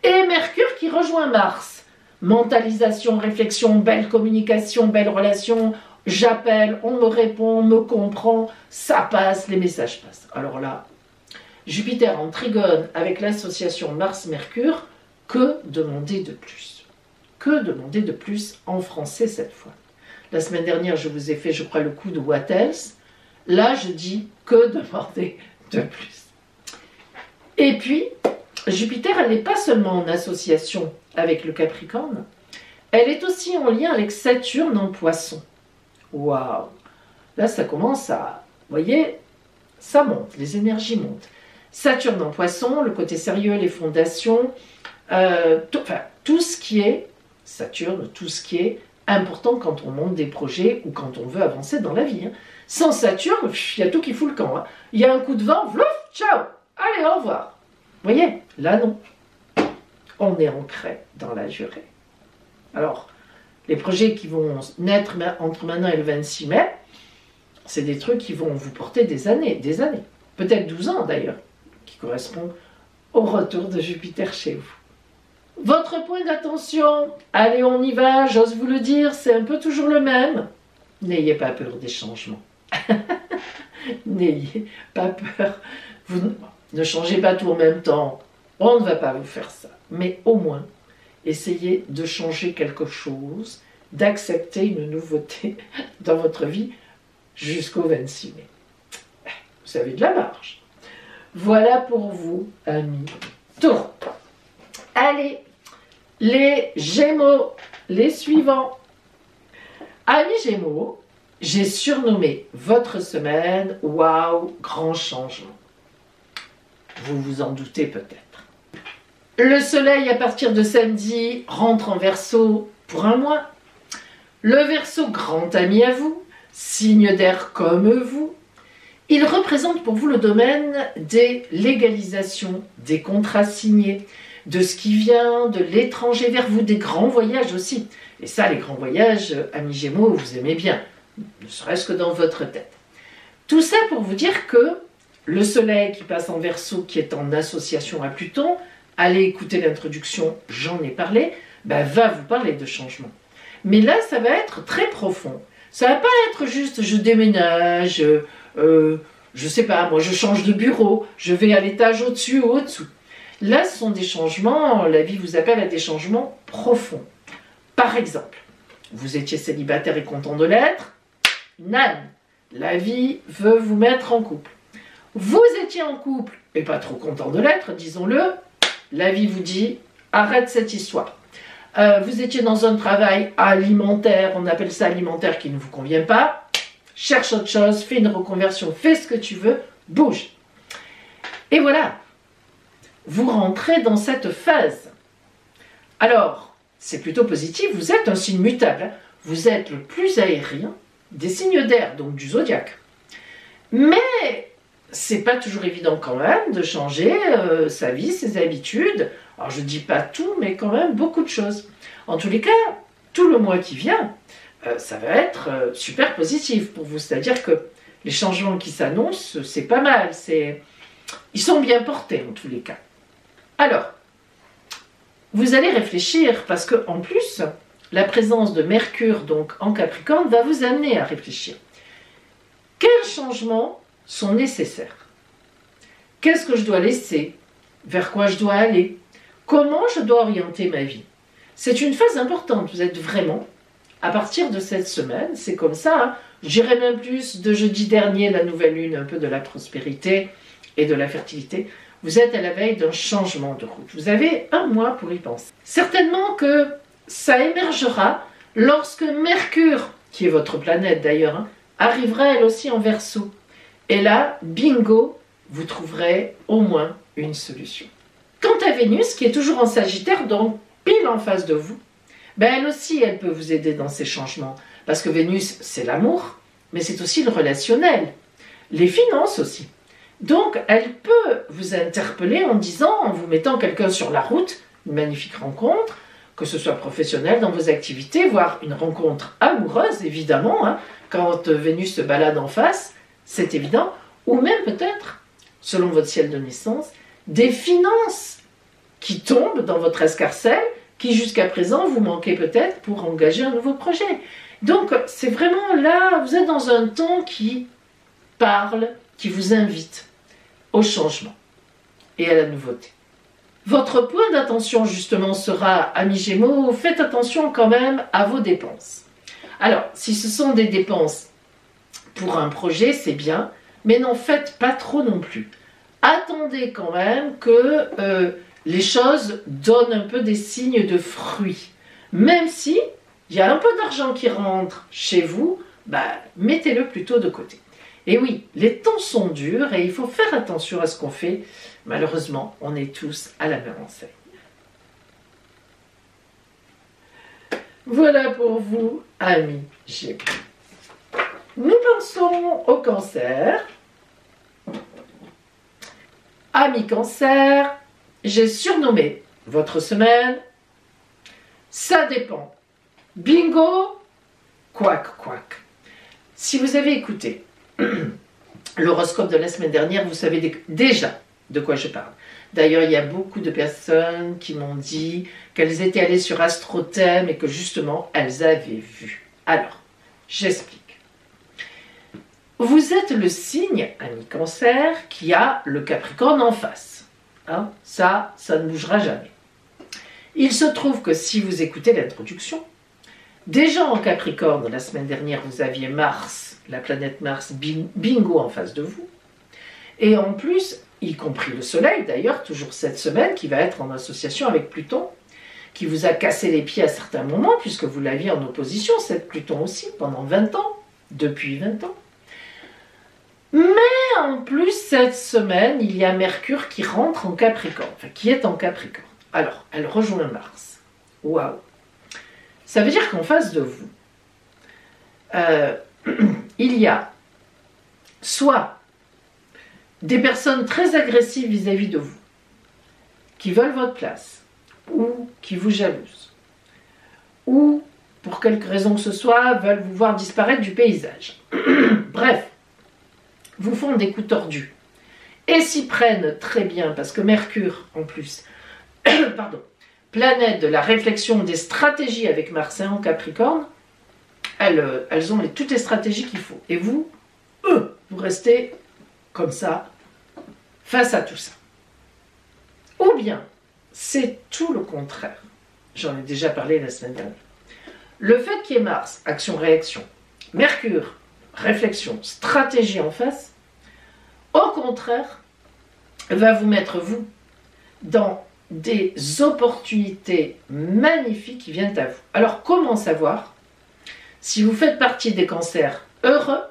et Mercure qui rejoint Mars, mentalisation, réflexion, belle communication, belle relation, j'appelle, on me répond, on me comprend, ça passe, les messages passent. Alors là, Jupiter en trigone avec l'association Mars-Mercure, que demander de plus? Que demander de plus en français cette fois? La semaine dernière, je vous ai fait, je crois, le coup de What else. Là, je dis que demander de plus. Et puis, Jupiter, elle n'est pas seulement en association avec le Capricorne, elle est aussi en lien avec Saturne en Poisson. Waouh! Là, ça commence à... Vous voyez, ça monte, les énergies montent. Saturne en Poisson, le côté sérieux, les fondations, tout ce qui est Saturne, tout ce qui est important quand on monte des projets ou quand on veut avancer dans la vie. Hein. Sans Saturne, il y a tout qui fout le camp. Hein. Il y a un coup de vent, vlouf, ciao, allez, au revoir. Vous voyez, là non. on est ancré dans la durée. Alors, les projets qui vont naître entre maintenant et le 26 mai, c'est des trucs qui vont vous porter des années, peut-être 12 ans d'ailleurs, qui correspondent au retour de Jupiter chez vous. Votre point d'attention, allez on y va, j'ose vous le dire, c'est un peu toujours le même. N'ayez pas peur des changements. N'ayez pas peur. Vous ne changez pas tout en même temps. On ne va pas vous faire ça. Mais au moins, essayez de changer quelque chose, d'accepter une nouveauté dans votre vie jusqu'au 26 mai. Vous avez de la marge. Voilà pour vous, amis Taureaux. Allez, les Gémeaux, les suivants. Amis Gémeaux, j'ai surnommé votre semaine « Waouh, grand changement ». Vous vous en doutez peut-être. Le soleil, à partir de samedi, rentre en Verseau pour un mois. Le Verseau, grand ami à vous, signe d'air comme vous, il représente pour vous le domaine des légalisations, des contrats signés, de ce qui vient de l'étranger vers vous, des grands voyages aussi. Et ça, les grands voyages, amis Gémeaux, vous aimez bien, ne serait-ce que dans votre tête. Tout ça pour vous dire que le soleil qui passe en Verseau, qui est en association à Pluton, allez écouter l'introduction, j'en ai parlé, va vous parler de changement. Mais là, ça va être très profond. Ça va pas être juste je déménage, je sais pas, moi je change de bureau, je vais à l'étage au-dessus ou au-dessous. Là, ce sont des changements, la vie vous appelle à des changements profonds. Par exemple, vous étiez célibataire et content de l'être, nan, la vie veut vous mettre en couple. Vous étiez en couple et pas trop content de l'être, disons-le, la vie vous dit arrête cette histoire. Vous étiez dans un travail alimentaire, on appelle ça alimentaire, qui ne vous convient pas, cherche autre chose, fais une reconversion, fais ce que tu veux, bouge. Et voilà, vous rentrez dans cette phase. Alors, c'est plutôt positif, vous êtes un signe mutable, hein. Vous êtes le plus aérien des signes d'air, donc du zodiaque. Mais c'est pas toujours évident quand même de changer sa vie, ses habitudes. Alors je dis pas tout, mais quand même beaucoup de choses. En tous les cas, tout le mois qui vient, ça va être super positif pour vous. C'est-à-dire que les changements qui s'annoncent, c'est pas mal. Ils sont bien portés en tous les cas. Alors, vous allez réfléchir parce que en plus, la présence de Mercure donc en Capricorne va vous amener à réfléchir. Quels changements sont nécessaires? Qu'est-ce que je dois laisser? Vers quoi je dois aller? Comment je dois orienter ma vie? C'est une phase importante. Vous êtes vraiment, à partir de cette semaine, c'est comme ça, hein, j'irai même plus de jeudi dernier, la nouvelle lune, un peu de la prospérité et de la fertilité. Vous êtes à la veille d'un changement de route. Vous avez un mois pour y penser. Certainement que ça émergera lorsque Mercure, qui est votre planète d'ailleurs, hein, arrivera elle aussi en Verseau. Et là, bingo, vous trouverez au moins une solution. Quant à Vénus, qui est toujours en Sagittaire, donc pile en face de vous, elle aussi, elle peut vous aider dans ces changements. Parce que Vénus, c'est l'amour, mais c'est aussi le relationnel. Les finances aussi. Donc, elle peut vous interpeller en disant, en vous mettant quelqu'un sur la route, une magnifique rencontre, que ce soit professionnel dans vos activités, voire une rencontre amoureuse, évidemment, hein, quand Vénus se balade en face, c'est évident, ou même peut-être, selon votre ciel de naissance, des finances qui tombent dans votre escarcelle, qui jusqu'à présent vous manquez peut-être pour engager un nouveau projet. Donc c'est vraiment là, vous êtes dans un temps qui parle, qui vous invite au changement et à la nouveauté. Votre point d'attention justement sera, amis Gémeaux, faites attention quand même à vos dépenses. Alors, si ce sont des dépenses pour un projet, c'est bien, mais n'en faites pas trop non plus. Attendez quand même que les choses donnent un peu des signes de fruits. Même si il y a un peu d'argent qui rentre chez vous, mettez-le plutôt de côté. Et oui, les temps sont durs et il faut faire attention à ce qu'on fait. Malheureusement, on est tous à la même enseigne. Voilà pour vous, amis Gémeaux. Nous pensons au Cancer. Amis Cancer, j'ai surnommé votre semaine, ça dépend. Bingo, quack, quack. Si vous avez écouté l'horoscope de la semaine dernière, vous savez déjà de quoi je parle. D'ailleurs, il y a beaucoup de personnes qui m'ont dit qu'elles étaient allées sur AstroThème et que justement, elles avaient vu. Alors, j'explique. Vous êtes le signe, ami Cancer, qui a le Capricorne en face. Hein, ça ne bougera jamais. Il se trouve que si vous écoutez l'introduction, déjà en Capricorne, la semaine dernière, vous aviez Mars, la planète Mars, bingo en face de vous. Et en plus, y compris le Soleil d'ailleurs, toujours cette semaine, qui va être en association avec Pluton, qui vous a cassé les pieds à certains moments, puisque vous l'aviez en opposition, cette Pluton aussi, pendant 20 ans, depuis 20 ans. Mais en plus, cette semaine, il y a Mercure qui rentre en Capricorne, enfin qui est en Capricorne. Alors, elle rejoint Mars. Waouh! Ça veut dire qu'en face de vous, il y a soit des personnes très agressives vis-à-vis de vous, qui veulent votre place, ou qui vous jalousent, ou, pour quelque raison que ce soit, veulent vous voir disparaître du paysage. Bref, vous font des coups tordus, et s'y prennent très bien, parce que Mercure, en plus, pardon, planète de la réflexion des stratégies avec Mars en Capricorne, elles ont toutes les stratégies qu'il faut. Et vous, vous restez comme ça, face à tout ça. Ou bien, c'est tout le contraire. J'en ai déjà parlé la semaine dernière. Le fait qu'il y ait Mars, action-réaction, Mercure, réflexion, stratégie en face, au contraire, va vous mettre, vous, dans des opportunités magnifiques qui viennent à vous. Alors, comment savoir si vous faites partie des cancers heureux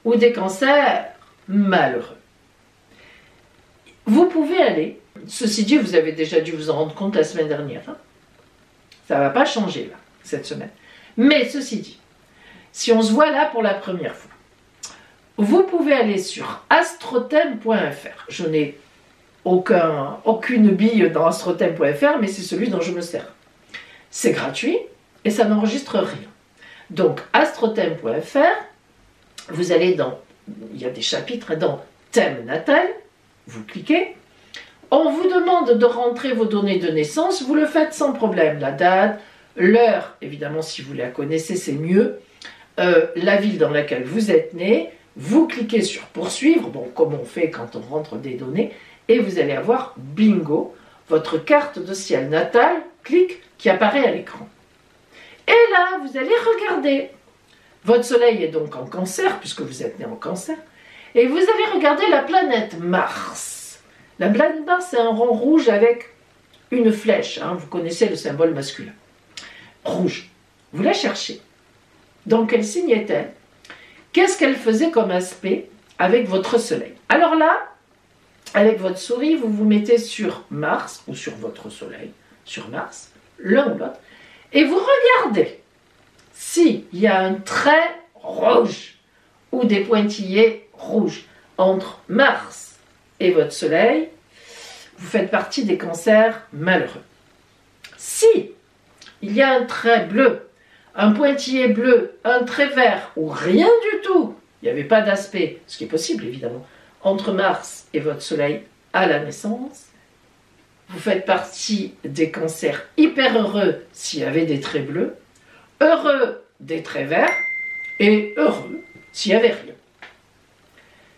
ou des cancers malheureux? Vous pouvez aller, ceci dit, vous avez déjà dû vous en rendre compte la semaine dernière, hein? Ça ne va pas changer là, cette semaine. Mais ceci dit, si on se voit là pour la première fois, vous pouvez aller sur astrothème.fr. Je n'ai aucune bille dans astrothème.fr, mais c'est celui dont je me sers. C'est gratuit et ça n'enregistre rien. Donc, astrothème.fr, vous allez dans, il y a des chapitres dans thème natal, vous cliquez, on vous demande de rentrer vos données de naissance, vous le faites sans problème, la date, l'heure, évidemment si vous la connaissez c'est mieux, la ville dans laquelle vous êtes né, vous cliquez sur poursuivre, bon comme on fait quand on rentre des données, et vous allez avoir bingo, votre carte de ciel natale, clic, qui apparaît à l'écran. Et là, vous allez regarder. Votre soleil est donc en cancer, puisque vous êtes né en cancer, et vous allez regarder la planète Mars. La planète Mars, c'est un rond rouge avec une flèche, hein, vous connaissez le symbole masculin. Rouge. Vous la cherchez. Dans quel signe est-elle? Qu'est-ce qu'elle faisait comme aspect avec votre soleil? Alors là, avec votre souris, vous vous mettez sur Mars, ou sur votre soleil, sur Mars, l'un ou l'autre, et vous regardez s'il y a un trait rouge ou des pointillés rouges entre Mars et votre soleil, vous faites partie des cancers malheureux. Si il y a un trait bleu, un pointillé bleu, un trait vert ou rien du tout, il n'y avait pas d'aspect, ce qui est possible évidemment, entre Mars et votre soleil à la naissance, vous faites partie des cancers hyper heureux s'il y avait des traits bleus, heureux des traits verts et heureux s'il n'y avait rien.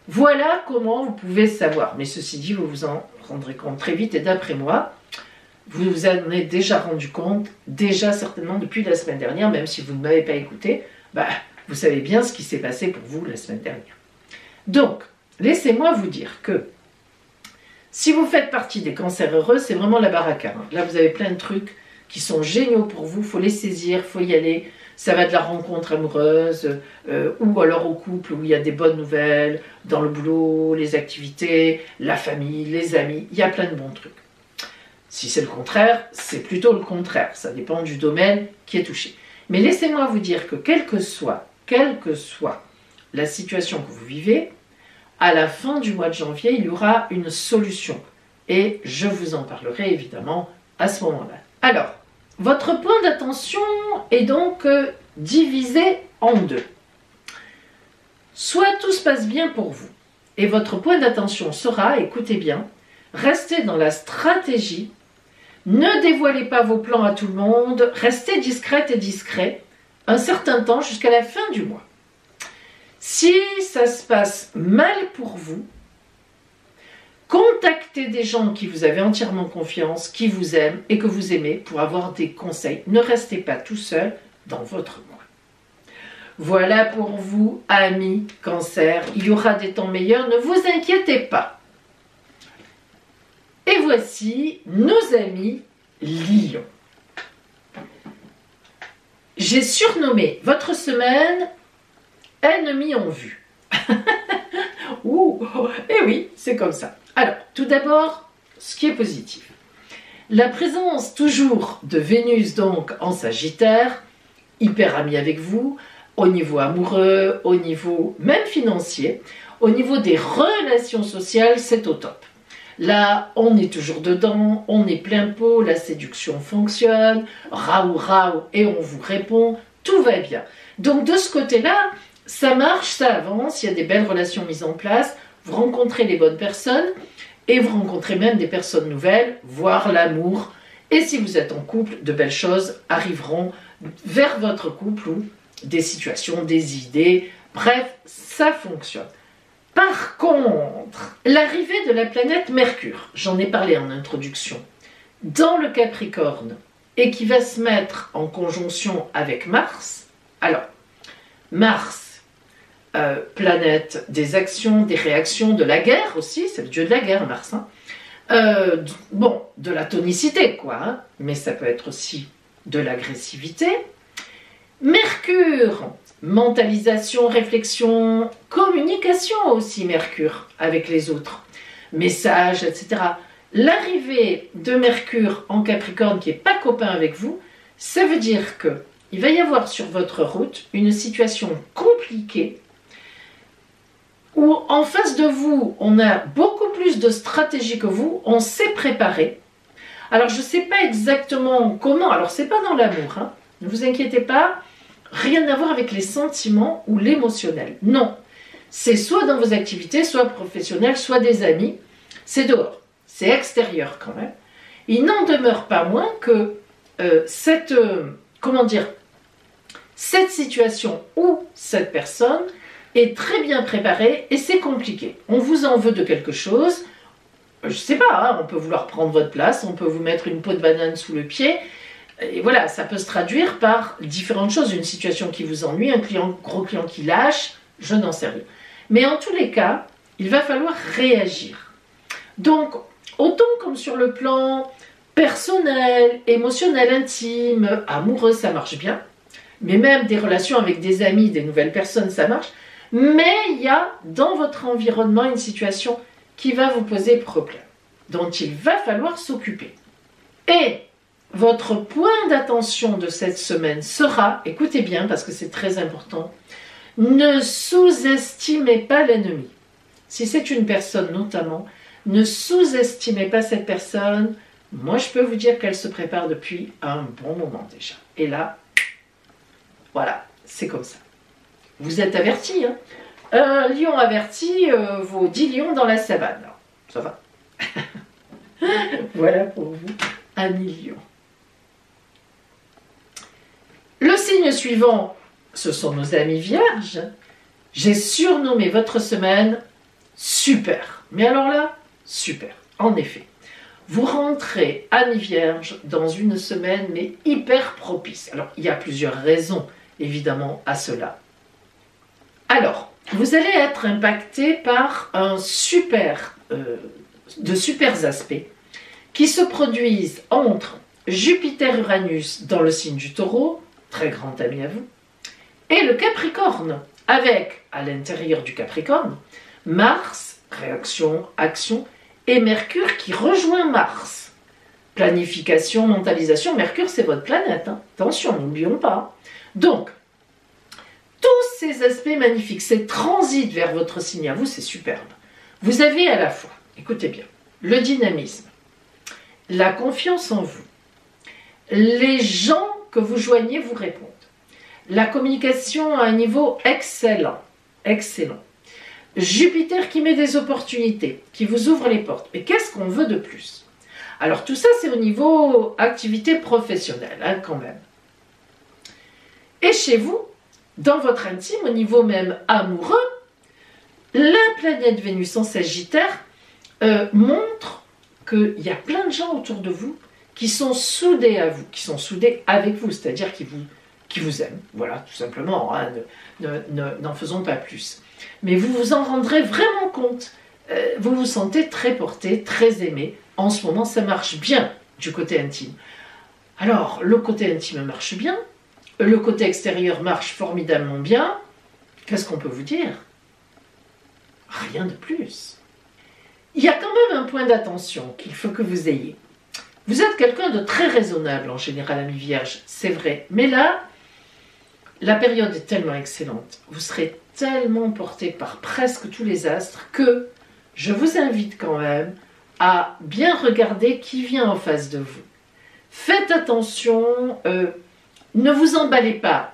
Voilà comment vous pouvez savoir. Mais ceci dit, vous vous en rendrez compte très vite et d'après moi, vous vous en êtes déjà rendu compte, déjà certainement depuis la semaine dernière, même si vous ne m'avez pas écouté, vous savez bien ce qui s'est passé pour vous la semaine dernière. Donc, laissez-moi vous dire que si vous faites partie des cancers heureux, c'est vraiment la baraka. Là, vous avez plein de trucs qui sont géniaux pour vous, il faut les saisir, il faut y aller. Ça va de la rencontre amoureuse, ou alors au couple où il y a des bonnes nouvelles, dans le boulot, les activités, la famille, les amis, il y a plein de bons trucs. Si c'est le contraire, c'est plutôt le contraire, ça dépend du domaine qui est touché. Mais laissez-moi vous dire que quelle que soit la situation que vous vivez, à la fin du mois de janvier, il y aura une solution. Et je vous en parlerai évidemment à ce moment-là. Alors, votre point d'attention est donc divisé en deux. Soit tout se passe bien pour vous, et votre point d'attention sera, écoutez bien, restez dans la stratégie, ne dévoilez pas vos plans à tout le monde, restez discrète et discret un certain temps jusqu'à la fin du mois. Si ça se passe mal pour vous, contactez des gens qui vous avez entièrement confiance, qui vous aiment et que vous aimez pour avoir des conseils. Ne restez pas tout seul dans votre mois. Voilà pour vous, amis Cancer. Il y aura des temps meilleurs, ne vous inquiétez pas. Et voici nos amis Lion. J'ai surnommé votre semaine « Ennemi en vue ». Ouh, et oui, c'est comme ça. Alors, tout d'abord, ce qui est positif. La présence toujours de Vénus donc en Sagittaire, hyper amie avec vous, au niveau amoureux, au niveau même financier, au niveau des relations sociales, c'est au top. Là, on est toujours dedans, on est plein pot, la séduction fonctionne, raou raou, et on vous répond, tout va bien. Donc de ce côté-là, ça marche, ça avance, il y a des belles relations mises en place, vous rencontrez les bonnes personnes, et vous rencontrez même des personnes nouvelles, voire l'amour. Et si vous êtes en couple, de belles choses arriveront vers votre couple ou des situations, des idées, bref, ça fonctionne. Par contre, l'arrivée de la planète Mercure, j'en ai parlé en introduction, dans le Capricorne, et qui va se mettre en conjonction avec Mars. Alors, Mars, planète des actions, des réactions, de la guerre aussi, c'est le dieu de la guerre, Mars. Hein. Bon, de la tonicité, quoi, hein, mais ça peut être aussi de l'agressivité. Mercure, mentalisation, réflexion, communication aussi, Mercure, avec les autres, messages, etc. L'arrivée de Mercure en Capricorne qui n'est pas copain avec vous, ça veut dire qu'il va y avoir sur votre route une situation compliquée où en face de vous, on a beaucoup plus de stratégie que vous, on s'est préparé. Alors je ne sais pas exactement comment, alors c'est pas dans l'amour, hein, ne vous inquiétez pas, rien à voir avec les sentiments ou l'émotionnel. Non, c'est soit dans vos activités, soit professionnelles, soit des amis. C'est dehors, c'est extérieur quand même. Il n'en demeure pas moins que cette situation ou cette personne est très bien préparée et c'est compliqué. On vous en veut de quelque chose, je ne sais pas, hein, on peut vouloir prendre votre place, on peut vous mettre une peau de banane sous le pied. Et voilà, ça peut se traduire par différentes choses, une situation qui vous ennuie, un gros client qui lâche, je n'en sais rien. Mais en tous les cas, il va falloir réagir. Donc, autant comme sur le plan personnel, émotionnel, intime, amoureux, ça marche bien. Mais même des relations avec des amis, des nouvelles personnes, ça marche. Mais il y a dans votre environnement une situation qui va vous poser problème, dont il va falloir s'occuper. Et votre point d'attention de cette semaine sera, écoutez bien parce que c'est très important, ne sous-estimez pas l'ennemi. Si c'est une personne notamment, ne sous-estimez pas cette personne. Moi, je peux vous dire qu'elle se prépare depuis un bon moment déjà. Et là, voilà, c'est comme ça. Vous êtes avertis, hein. Un lion averti vaut 10 lions dans la savane. Alors, ça va. Voilà pour vous, amis lions. Le signe suivant, ce sont nos amis vierges. J'ai surnommé votre semaine super. Mais alors là, super. En effet, vous rentrez, amis vierges, dans une semaine mais hyper propice. Alors, il y a plusieurs raisons, évidemment, à cela. Alors, vous allez être impacté par de super aspects qui se produisent entre Jupiter-Uranus dans le signe du Taureau, très grand ami à vous, et le Capricorne, avec, à l'intérieur du Capricorne, Mars, réaction, action, et Mercure qui rejoint Mars. Planification, mentalisation, Mercure c'est votre planète, hein. Attention, n'oublions pas. Donc, tous ces aspects magnifiques, ces transits vers votre signe à vous, c'est superbe. Vous avez à la fois, écoutez bien, le dynamisme, la confiance en vous, Les gens que vous joignez vous répondent. La communication à un niveau excellent. Excellent. Jupiter qui met des opportunités, qui vous ouvre les portes. Mais qu'est-ce qu'on veut de plus? Alors tout ça, c'est au niveau activité professionnelle, hein, quand même. Et chez vous, dans votre intime, au niveau même amoureux, la planète Vénus en Sagittaire montre qu'il y a plein de gens autour de vous qui sont soudés à vous, qui sont soudés avec vous, c'est-à-dire qui vous aiment. Voilà, tout simplement, hein, n'en faisons pas plus. Mais vous vous en rendrez vraiment compte. Vous vous sentez très porté, très aimé. En ce moment, ça marche bien du côté intime. Alors, le côté intime marche bien. Le côté extérieur marche formidablement bien. Qu'est-ce qu'on peut vous dire? Rien de plus. Il y a quand même un point d'attention qu'il faut que vous ayez. Vous êtes quelqu'un de très raisonnable en général, ami Vierge, c'est vrai. Mais là, la période est tellement excellente. Vous serez tellement porté par presque tous les astres que je vous invite quand même à bien regarder qui vient en face de vous. Faites attention, ne vous emballez pas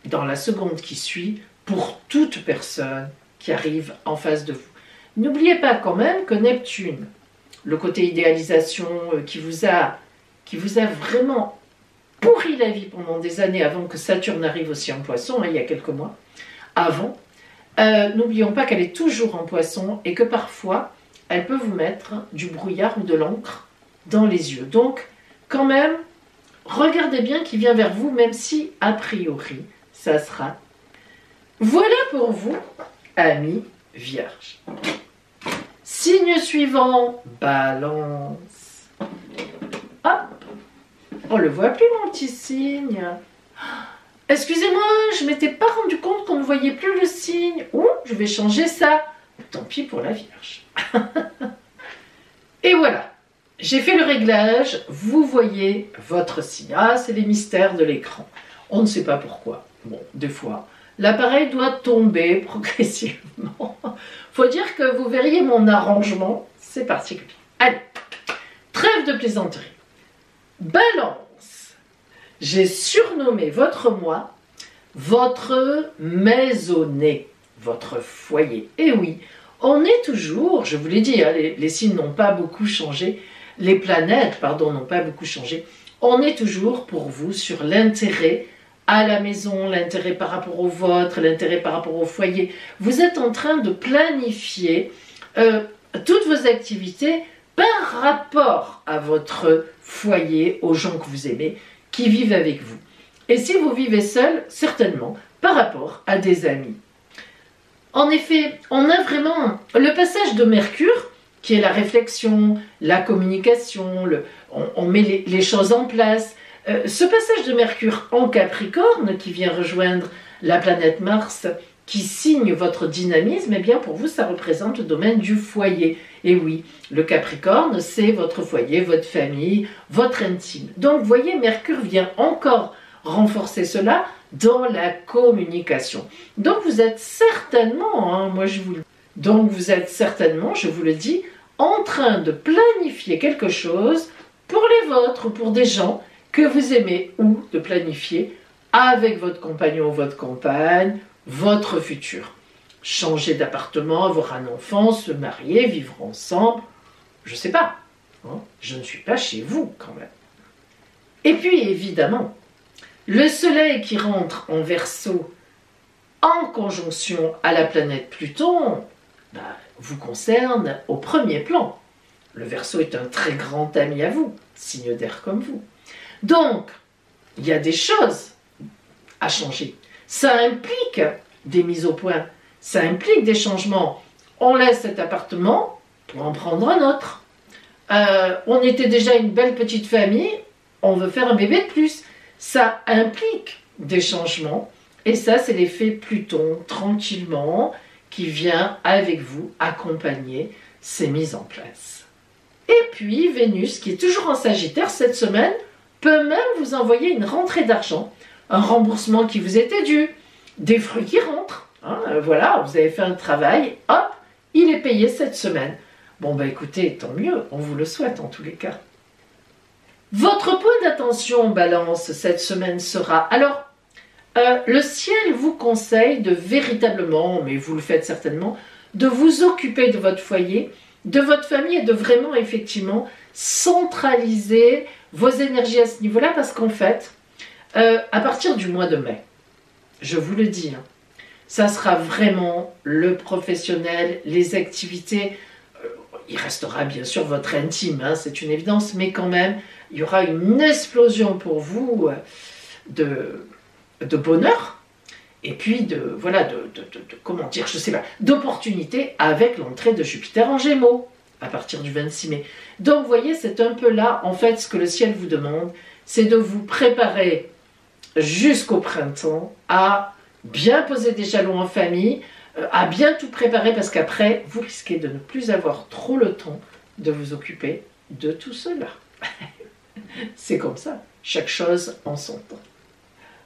dans la seconde qui suit pour toute personne qui arrive en face de vous. N'oubliez pas quand même que Neptune, le côté idéalisation qui vous a vraiment pourri la vie pendant des années avant que Saturne arrive aussi en Poisson, hein, il y a quelques mois, avant, n'oublions pas qu'elle est toujours en Poisson et que parfois, elle peut vous mettre du brouillard ou de l'encre dans les yeux. Donc, quand même, regardez bien qui vient vers vous, même si, a priori, ça sera. Voilà pour vous, amis Vierge. Signe suivant, Balance. Hop, on le voit plus, mon petit signe. Excusez-moi, je ne m'étais pas rendu compte qu'on ne voyait plus le signe. Ouh, je vais changer ça. Tant pis pour la Vierge. Et voilà, j'ai fait le réglage. Vous voyez votre signe. Ah, c'est les mystères de l'écran. On ne sait pas pourquoi. Bon, des fois, l'appareil doit tomber progressivement. Faut dire que vous verriez mon arrangement. C'est particulier. Allez, trêve de plaisanterie. Balance. J'ai surnommé votre moi, votre maisonnée, votre foyer. Et oui, on est toujours, je vous l'ai dit, hein, les signes n'ont pas beaucoup changé, les planètes, pardon, n'ont pas beaucoup changé. On est toujours pour vous sur l'intérêt à la maison, l'intérêt par rapport au vôtre, l'intérêt par rapport au foyer. Vous êtes en train de planifier toutes vos activités par rapport à votre foyer, aux gens que vous aimez, qui vivent avec vous. Et si vous vivez seul, certainement par rapport à des amis. En effet, on a vraiment le passage de Mercure, qui est la réflexion, la communication, on met les choses en place. Ce passage de Mercure en Capricorne, qui vient rejoindre la planète Mars, qui signe votre dynamisme, eh bien pour vous, ça représente le domaine du foyer. Et oui, le Capricorne, c'est votre foyer, votre famille, votre intime. Donc, vous voyez, Mercure vient encore renforcer cela dans la communication. Donc, vous êtes certainement, hein, vous êtes certainement, je vous le dis, en train de planifier quelque chose pour les vôtres, pour des gens que vous aimez, ou de planifier avec votre compagnon ou votre compagne, votre futur. Changer d'appartement, avoir un enfant, se marier, vivre ensemble, je ne sais pas. Hein, je ne suis pas chez vous quand même. Et puis évidemment, le soleil qui rentre en Verseau en conjonction à la planète Pluton vous concerne au premier plan. Le Verseau est un très grand ami à vous, signe d'air comme vous. Donc, il y a des choses à changer. Ça implique des mises au point, ça implique des changements. On laisse cet appartement pour en prendre un autre. On était déjà une belle petite famille, on veut faire un bébé de plus. Ça implique des changements. Et ça, c'est l'effet Pluton, tranquillement, qui vient avec vous accompagner ces mises en place. Et puis, Vénus, qui est toujours en Sagittaire cette semaine, peut même vous envoyer une rentrée d'argent, un remboursement qui vous était dû, des fruits qui rentrent. Hein, voilà, vous avez fait un travail, hop, il est payé cette semaine. Bon, bah écoutez, tant mieux, on vous le souhaite en tous les cas. Votre point d'attention, Balance, cette semaine sera... Alors, le ciel vous conseille de véritablement, mais vous le faites certainement, de vous occuper de votre foyer, de votre famille et de vraiment, effectivement, centraliser vos énergies à ce niveau-là parce qu'en fait, à partir du mois de mai, je vous le dis, hein, ça sera vraiment le professionnel, les activités. Il restera bien sûr votre intime, hein, c'est une évidence, mais quand même, il y aura une explosion pour vous de bonheur et puis comment dire, je sais pas, d'opportunités avec l'entrée de Jupiter en Gémeaux à partir du 26 mai. Donc, vous voyez, c'est un peu là, en fait, ce que le ciel vous demande, c'est de vous préparer jusqu'au printemps à bien poser des jalons en famille, à bien tout préparer parce qu'après, vous risquez de ne plus avoir trop le temps de vous occuper de tout cela. C'est comme ça, chaque chose en son temps.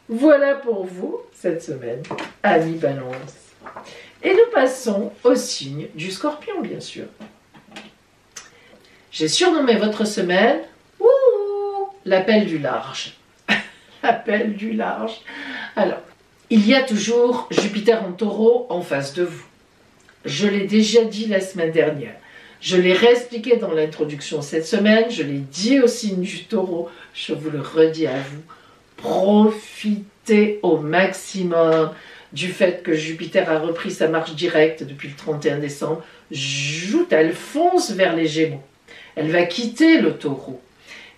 Voilà pour vous cette semaine, amis Balance. Et nous passons au signe du Scorpion, bien sûr. J'ai surnommé votre semaine l'appel du large. L'appel du large. Alors, il y a toujours Jupiter en Taureau en face de vous. Je l'ai déjà dit la semaine dernière. Je l'ai réexpliqué dans l'introduction cette semaine. Je l'ai dit au signe du Taureau. Je vous le redis à vous. Profitez au maximum du fait que Jupiter a repris sa marche directe depuis le 31 décembre. Elle fonce vers les Gémeaux. Elle va quitter le Taureau.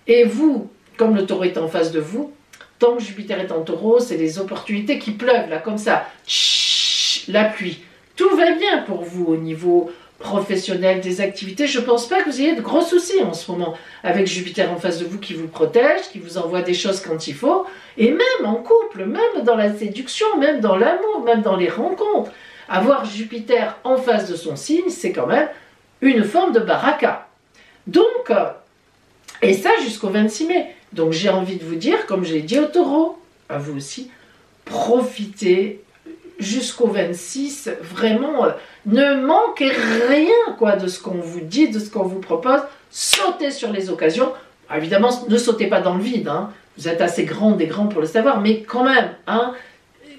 Et vous, comme le Taureau est en face de vous, tant que Jupiter est en Taureau, c'est les opportunités qui pleuvent, là, comme ça. Chut, la pluie. Tout va bien pour vous au niveau professionnel des activités. Je ne pense pas que vous ayez de gros soucis en ce moment avec Jupiter en face de vous qui vous protège, qui vous envoie des choses quand il faut. Et même en couple, même dans la séduction, même dans l'amour, même dans les rencontres. Avoir Jupiter en face de son signe, c'est quand même une forme de baraka. Donc, et ça jusqu'au 26 mai. Donc j'ai envie de vous dire, comme j'ai dit au Taureau, à vous aussi, profitez jusqu'au 26, vraiment, ne manquez rien quoi, de ce qu'on vous dit, de ce qu'on vous propose, sautez sur les occasions. Alors, évidemment, ne sautez pas dans le vide, hein. Vous êtes assez grands et grands pour le savoir, mais quand même, hein,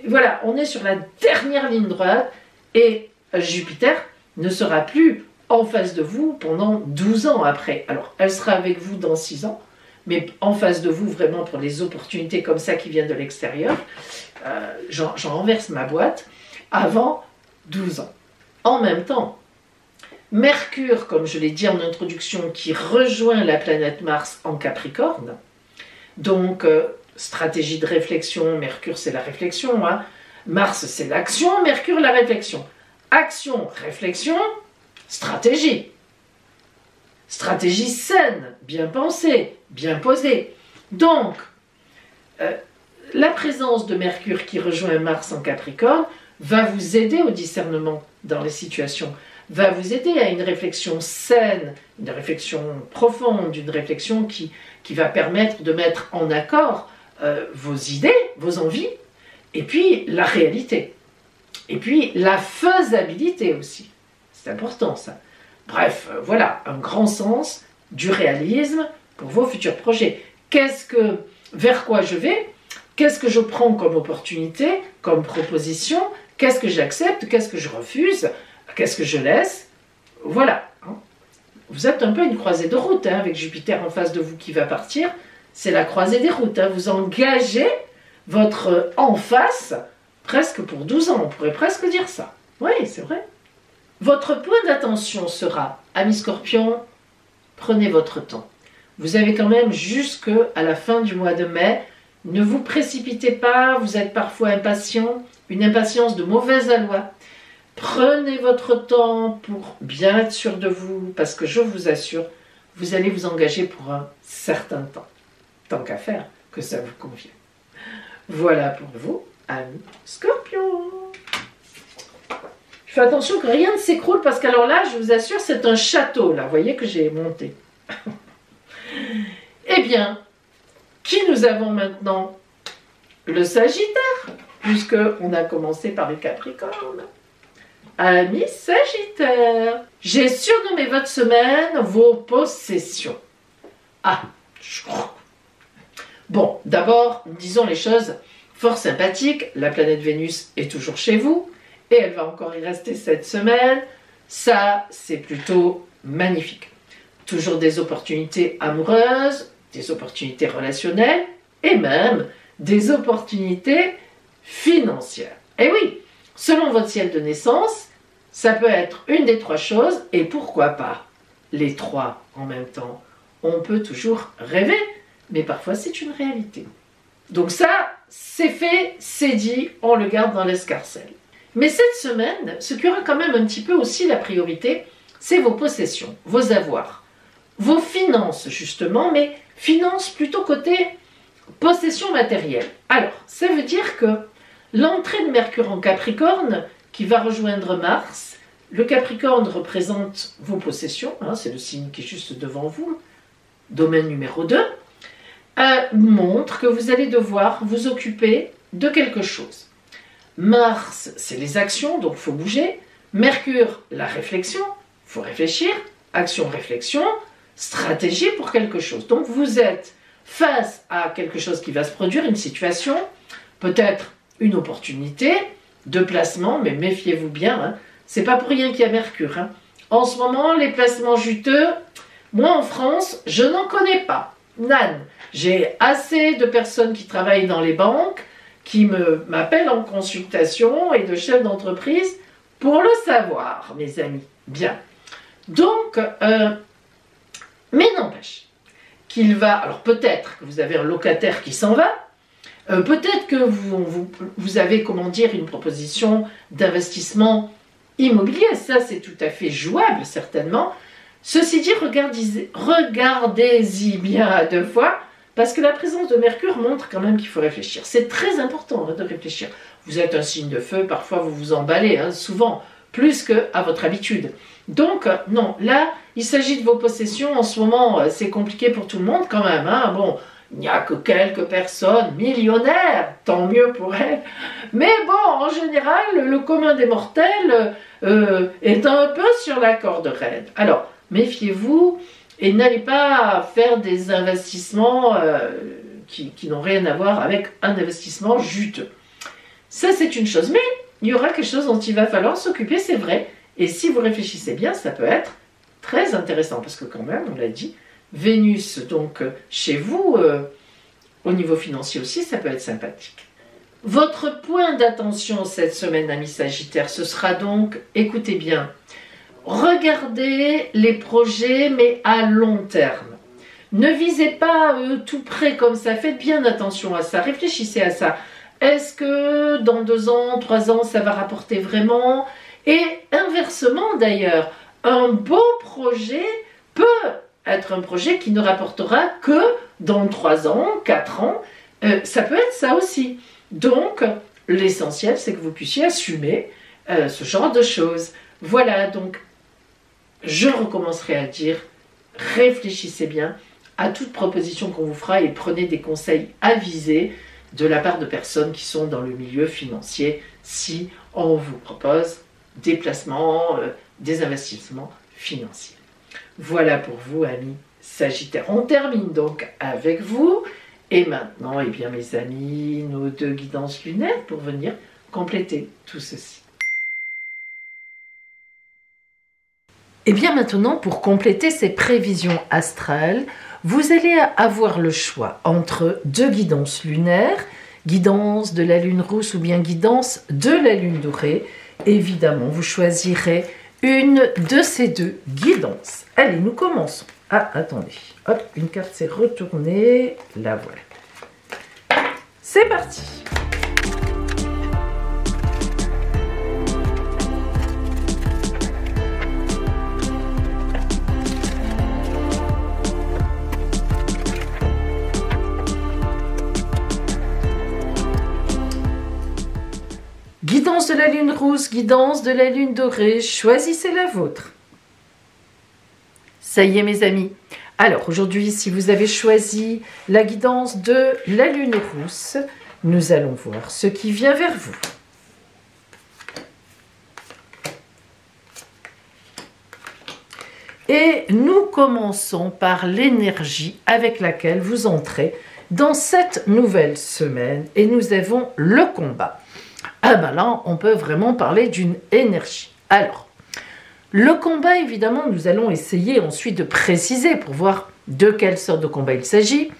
voilà, on est sur la dernière ligne droite, et Jupiter ne sera plus en face de vous pendant 12 ans après. Alors, elle sera avec vous dans 6 ans, mais en face de vous, vraiment, pour les opportunités comme ça qui viennent de l'extérieur, j'en renverse ma boîte, avant 12 ans. En même temps, Mercure, comme je l'ai dit en introduction, qui rejoint la planète Mars en Capricorne, donc stratégie de réflexion, Mercure c'est la réflexion, hein. Mars c'est l'action, Mercure la réflexion. Action, réflexion, stratégie. Stratégie saine, bien pensée, bien posée. Donc, la présence de Mercure qui rejoint Mars en Capricorne va vous aider au discernement dans les situations, va vous aider à une réflexion saine, une réflexion profonde, une réflexion qui va permettre de mettre en accord vos idées, vos envies, et puis la réalité. Et puis la faisabilité aussi. C'est important ça. Bref, voilà, un grand sens du réalisme pour vos futurs projets. Vers quoi je vais? Qu'est-ce que je prends comme opportunité, comme proposition? Qu'est-ce que j'accepte? Qu'est-ce que je refuse? Qu'est-ce que je laisse? Voilà. Hein. Vous êtes un peu une croisée de route, hein, avec Jupiter en face de vous qui va partir. C'est la croisée des routes. Hein. Vous engagez votre en face presque pour 12 ans. On pourrait presque dire ça. Oui, c'est vrai. Votre point d'attention sera, amis Scorpions, prenez votre temps. Vous avez quand même jusqu'à la fin du mois de mai. Ne vous précipitez pas, vous êtes parfois impatient, une impatience de mauvaise aloi. Prenez votre temps pour bien être sûr de vous, parce que je vous assure, vous allez vous engager pour un certain temps. Tant qu'à faire, que ça vous convienne. Voilà pour vous, amis Scorpions. Je fais attention que rien ne s'écroule, parce qu'alors là, je vous assure, c'est un château, là, vous voyez que j'ai monté. Eh bien, qui nous avons maintenant? Le Sagittaire, puisqu'on a commencé par le Capricorne. Amis Sagittaire, j'ai surnommé votre semaine vos possessions. Ah, Bon, d'abord, disons les choses fort sympathiques. La planète Vénus est toujours chez vous et elle va encore y rester cette semaine. Ça, c'est plutôt magnifique. Toujours des opportunités amoureuses, des opportunités relationnelles et même des opportunités financières. Et oui, selon votre ciel de naissance, ça peut être une des trois choses et pourquoi pas les trois en même temps. On peut toujours rêver, mais parfois c'est une réalité. Donc ça, c'est fait, c'est dit, on le garde dans l'escarcelle. Mais cette semaine, ce qui aura quand même un petit peu aussi la priorité, c'est vos possessions, vos avoirs, vos finances justement, mais finances plutôt côté possession matérielle. Alors, ça veut dire que l'entrée de Mercure en Capricorne, qui va rejoindre Mars, le Capricorne représente vos possessions, hein, c'est le signe qui est juste devant vous, domaine numéro 2, montre que vous allez devoir vous occuper de quelque chose. Mars, c'est les actions, donc il faut bouger. Mercure, la réflexion, il faut réfléchir. Action, réflexion, stratégie pour quelque chose. Donc vous êtes face à quelque chose qui va se produire, une situation, peut-être une opportunité de placement, mais méfiez-vous bien, hein. C'est pas pour rien qu'il y a Mercure. Hein. En ce moment, les placements juteux, moi en France, je n'en connais pas. Nan. J'ai assez de personnes qui travaillent dans les banques, qui m'appellent en consultation et de chefs d'entreprise pour le savoir, mes amis. Bien. Donc, mais n'empêche qu'il va... Alors peut-être que vous avez un locataire qui s'en va, peut-être que vous avez, comment dire, une proposition d'investissement immobilier. Ça, c'est tout à fait jouable, certainement. Ceci dit, regardez-y bien à deux fois, parce que la présence de Mercure montre quand même qu'il faut réfléchir. C'est très important hein, de réfléchir. Vous êtes un signe de feu, parfois vous vous emballez, hein, souvent, plus qu'à votre habitude. Donc, non, là, il s'agit de vos possessions. En ce moment, c'est compliqué pour tout le monde quand même. Hein. Bon, il n'y a que quelques personnes millionnaires, tant mieux pour elles. Mais bon, en général, le commun des mortels est un peu sur la corde raide. Alors, méfiez-vous et n'allez pas faire des investissements qui n'ont rien à voir avec un investissement juteux. Ça, c'est une chose. Mais il y aura quelque chose dont il va falloir s'occuper, c'est vrai. Et si vous réfléchissez bien, ça peut être très intéressant. Parce que quand même, on l'a dit, Vénus, donc chez vous, au niveau financier aussi, ça peut être sympathique. Votre point d'attention cette semaine, amis Sagittaires, ce sera donc, écoutez bien, regardez les projets, mais à long terme. Ne visez pas tout près comme ça, faites bien attention à ça, réfléchissez à ça. Est-ce que dans 2 ans, 3 ans, ça va rapporter vraiment? Et inversement d'ailleurs, un beau projet peut être un projet qui ne rapportera que dans 3 ans, 4 ans. Ça peut être ça aussi. Donc, l'essentiel, c'est que vous puissiez assumer ce genre de choses. Voilà, donc, je recommencerai à dire, réfléchissez bien à toute proposition qu'on vous fera et prenez des conseils avisés de la part de personnes qui sont dans le milieu financier si on vous propose des placements, des investissements financiers. Voilà pour vous, amis Sagittaires. On termine donc avec vous. Et maintenant, eh bien, mes amis, nos 2 guidances lunaires pour venir compléter tout ceci. Et bien maintenant, pour compléter ces prévisions astrales, vous allez avoir le choix entre 2 guidances lunaires, guidance de la lune rousse ou bien guidance de la lune dorée. Évidemment, vous choisirez une de ces 2 guidances. Allez, nous commençons. Ah, attendez. Hop, une carte s'est retournée. La voilà. C'est parti. Guidance de la lune rousse, guidance de la lune dorée, choisissez la vôtre. Ça y est mes amis. Alors aujourd'hui, si vous avez choisi la guidance de la lune rousse, nous allons voir ce qui vient vers vous. Et nous commençons par l'énergie avec laquelle vous entrez dans cette nouvelle semaine et nous avons le combat. Ah ben là, on peut vraiment parler d'une énergie. Alors, le combat, évidemment, nous allons essayer ensuite de préciser pour voir de quelle sorte de combat il s'agit.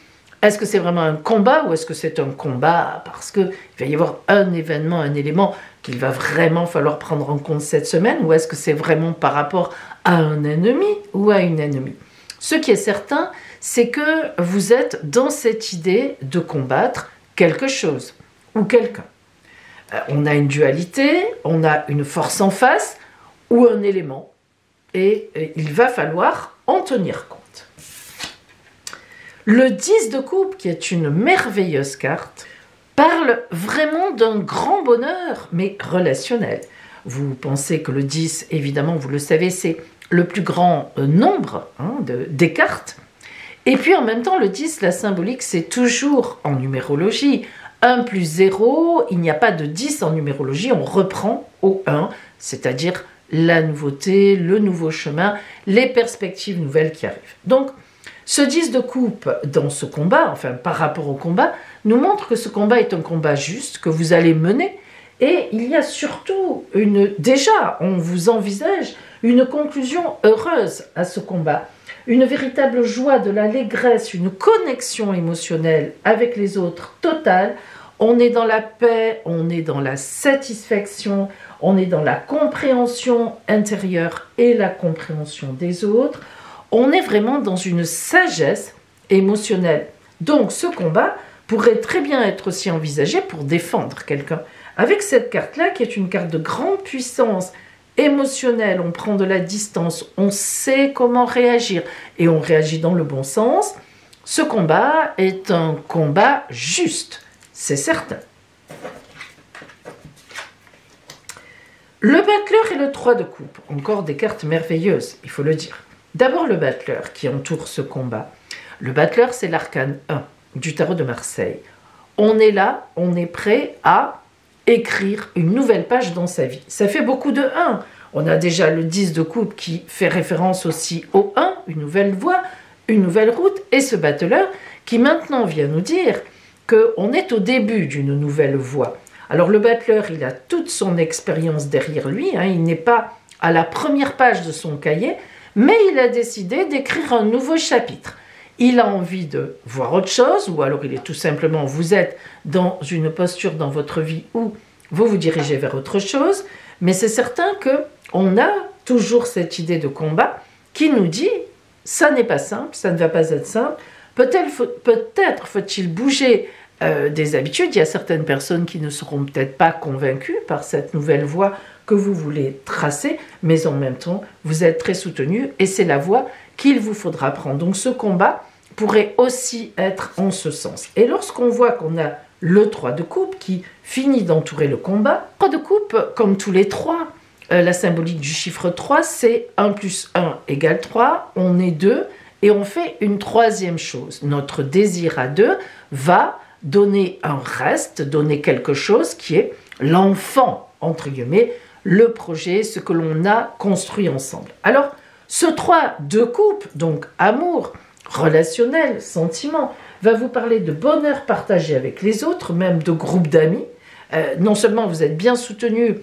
Est-ce que c'est vraiment un combat ou est-ce que c'est un combat parce qu'il va y avoir un événement, un élément qu'il va vraiment falloir prendre en compte cette semaine, ou est-ce que c'est vraiment par rapport à un ennemi ou à une ennemie? Ce qui est certain, c'est que vous êtes dans cette idée de combattre quelque chose ou quelqu'un. On a une dualité, on a une force en face ou un élément, et il va falloir en tenir compte. Le 10 de coupe, qui est une merveilleuse carte, parle vraiment d'un grand bonheur, mais relationnel. Vous pensez que le 10, évidemment, vous le savez, c'est le plus grand nombre des cartes. Et puis en même temps, le 10, la symbolique, c'est toujours en numérologie. 1 plus 0, il n'y a pas de 10 en numérologie, on reprend au 1, c'est-à-dire la nouveauté, le nouveau chemin, les perspectives nouvelles qui arrivent. Donc, ce 10 de coupe dans ce combat, enfin par rapport au combat, nous montre que ce combat est un combat juste, que vous allez mener, et il y a surtout déjà, on vous envisage une conclusion heureuse à ce combat, une véritable joie, de l'allégresse, une connexion émotionnelle avec les autres totale. On est dans la paix, on est dans la satisfaction, on est dans la compréhension intérieure et la compréhension des autres. On est vraiment dans une sagesse émotionnelle. Donc ce combat pourrait très bien être aussi envisagé pour défendre quelqu'un. Avec cette carte-là, qui est une carte de grande puissance émotionnelle, on prend de la distance, on sait comment réagir et on réagit dans le bon sens. Ce combat est un combat juste, c'est certain. Le battleur et le 3 de coupe, encore des cartes merveilleuses, il faut le dire. D'abord le battleur qui entoure ce combat. Le battleur, c'est l'arcane 1 du tarot de Marseille. On est là, on est prêt à écrire une nouvelle page dans sa vie. Ça fait beaucoup de 1. On a déjà le 10 de coupe qui fait référence aussi au 1, une nouvelle voie, une nouvelle route, et ce battleur qui maintenant vient nous dire qu'on est au début d'une nouvelle voie. Alors le battleur, il a toute son expérience derrière lui, il n'est pas à la première page de son cahier, mais il a décidé d'écrire un nouveau chapitre. Il a envie de voir autre chose, ou alors il est tout simplement, vous êtes dans une posture dans votre vie où vous vous dirigez vers autre chose, mais c'est certain qu'on a toujours cette idée de combat qui nous dit, ça n'est pas simple, ça ne va pas être simple, peut-être faut-il bouger des habitudes. Il y a certaines personnes qui ne seront peut-être pas convaincues par cette nouvelle voie que vous voulez tracer, mais en même temps, vous êtes très soutenu et c'est la voie qu'il vous faudra prendre. Donc ce combat pourrait aussi être en ce sens. Et lorsqu'on voit qu'on a le 3 de coupe qui finit d'entourer le combat, 3 de coupe, comme tous les 3, la symbolique du chiffre 3, c'est 1 plus 1 égale 3, on est 2, et on fait une troisième chose. Notre désir à 2 va donner un reste, donner quelque chose qui est l'enfant, entre guillemets, le projet, ce que l'on a construit ensemble. Alors, ce 3 de coupe, donc amour, relationnel, sentiment, va vous parler de bonheur partagé avec les autres, même de groupe d'amis. Non seulement vous êtes bien soutenu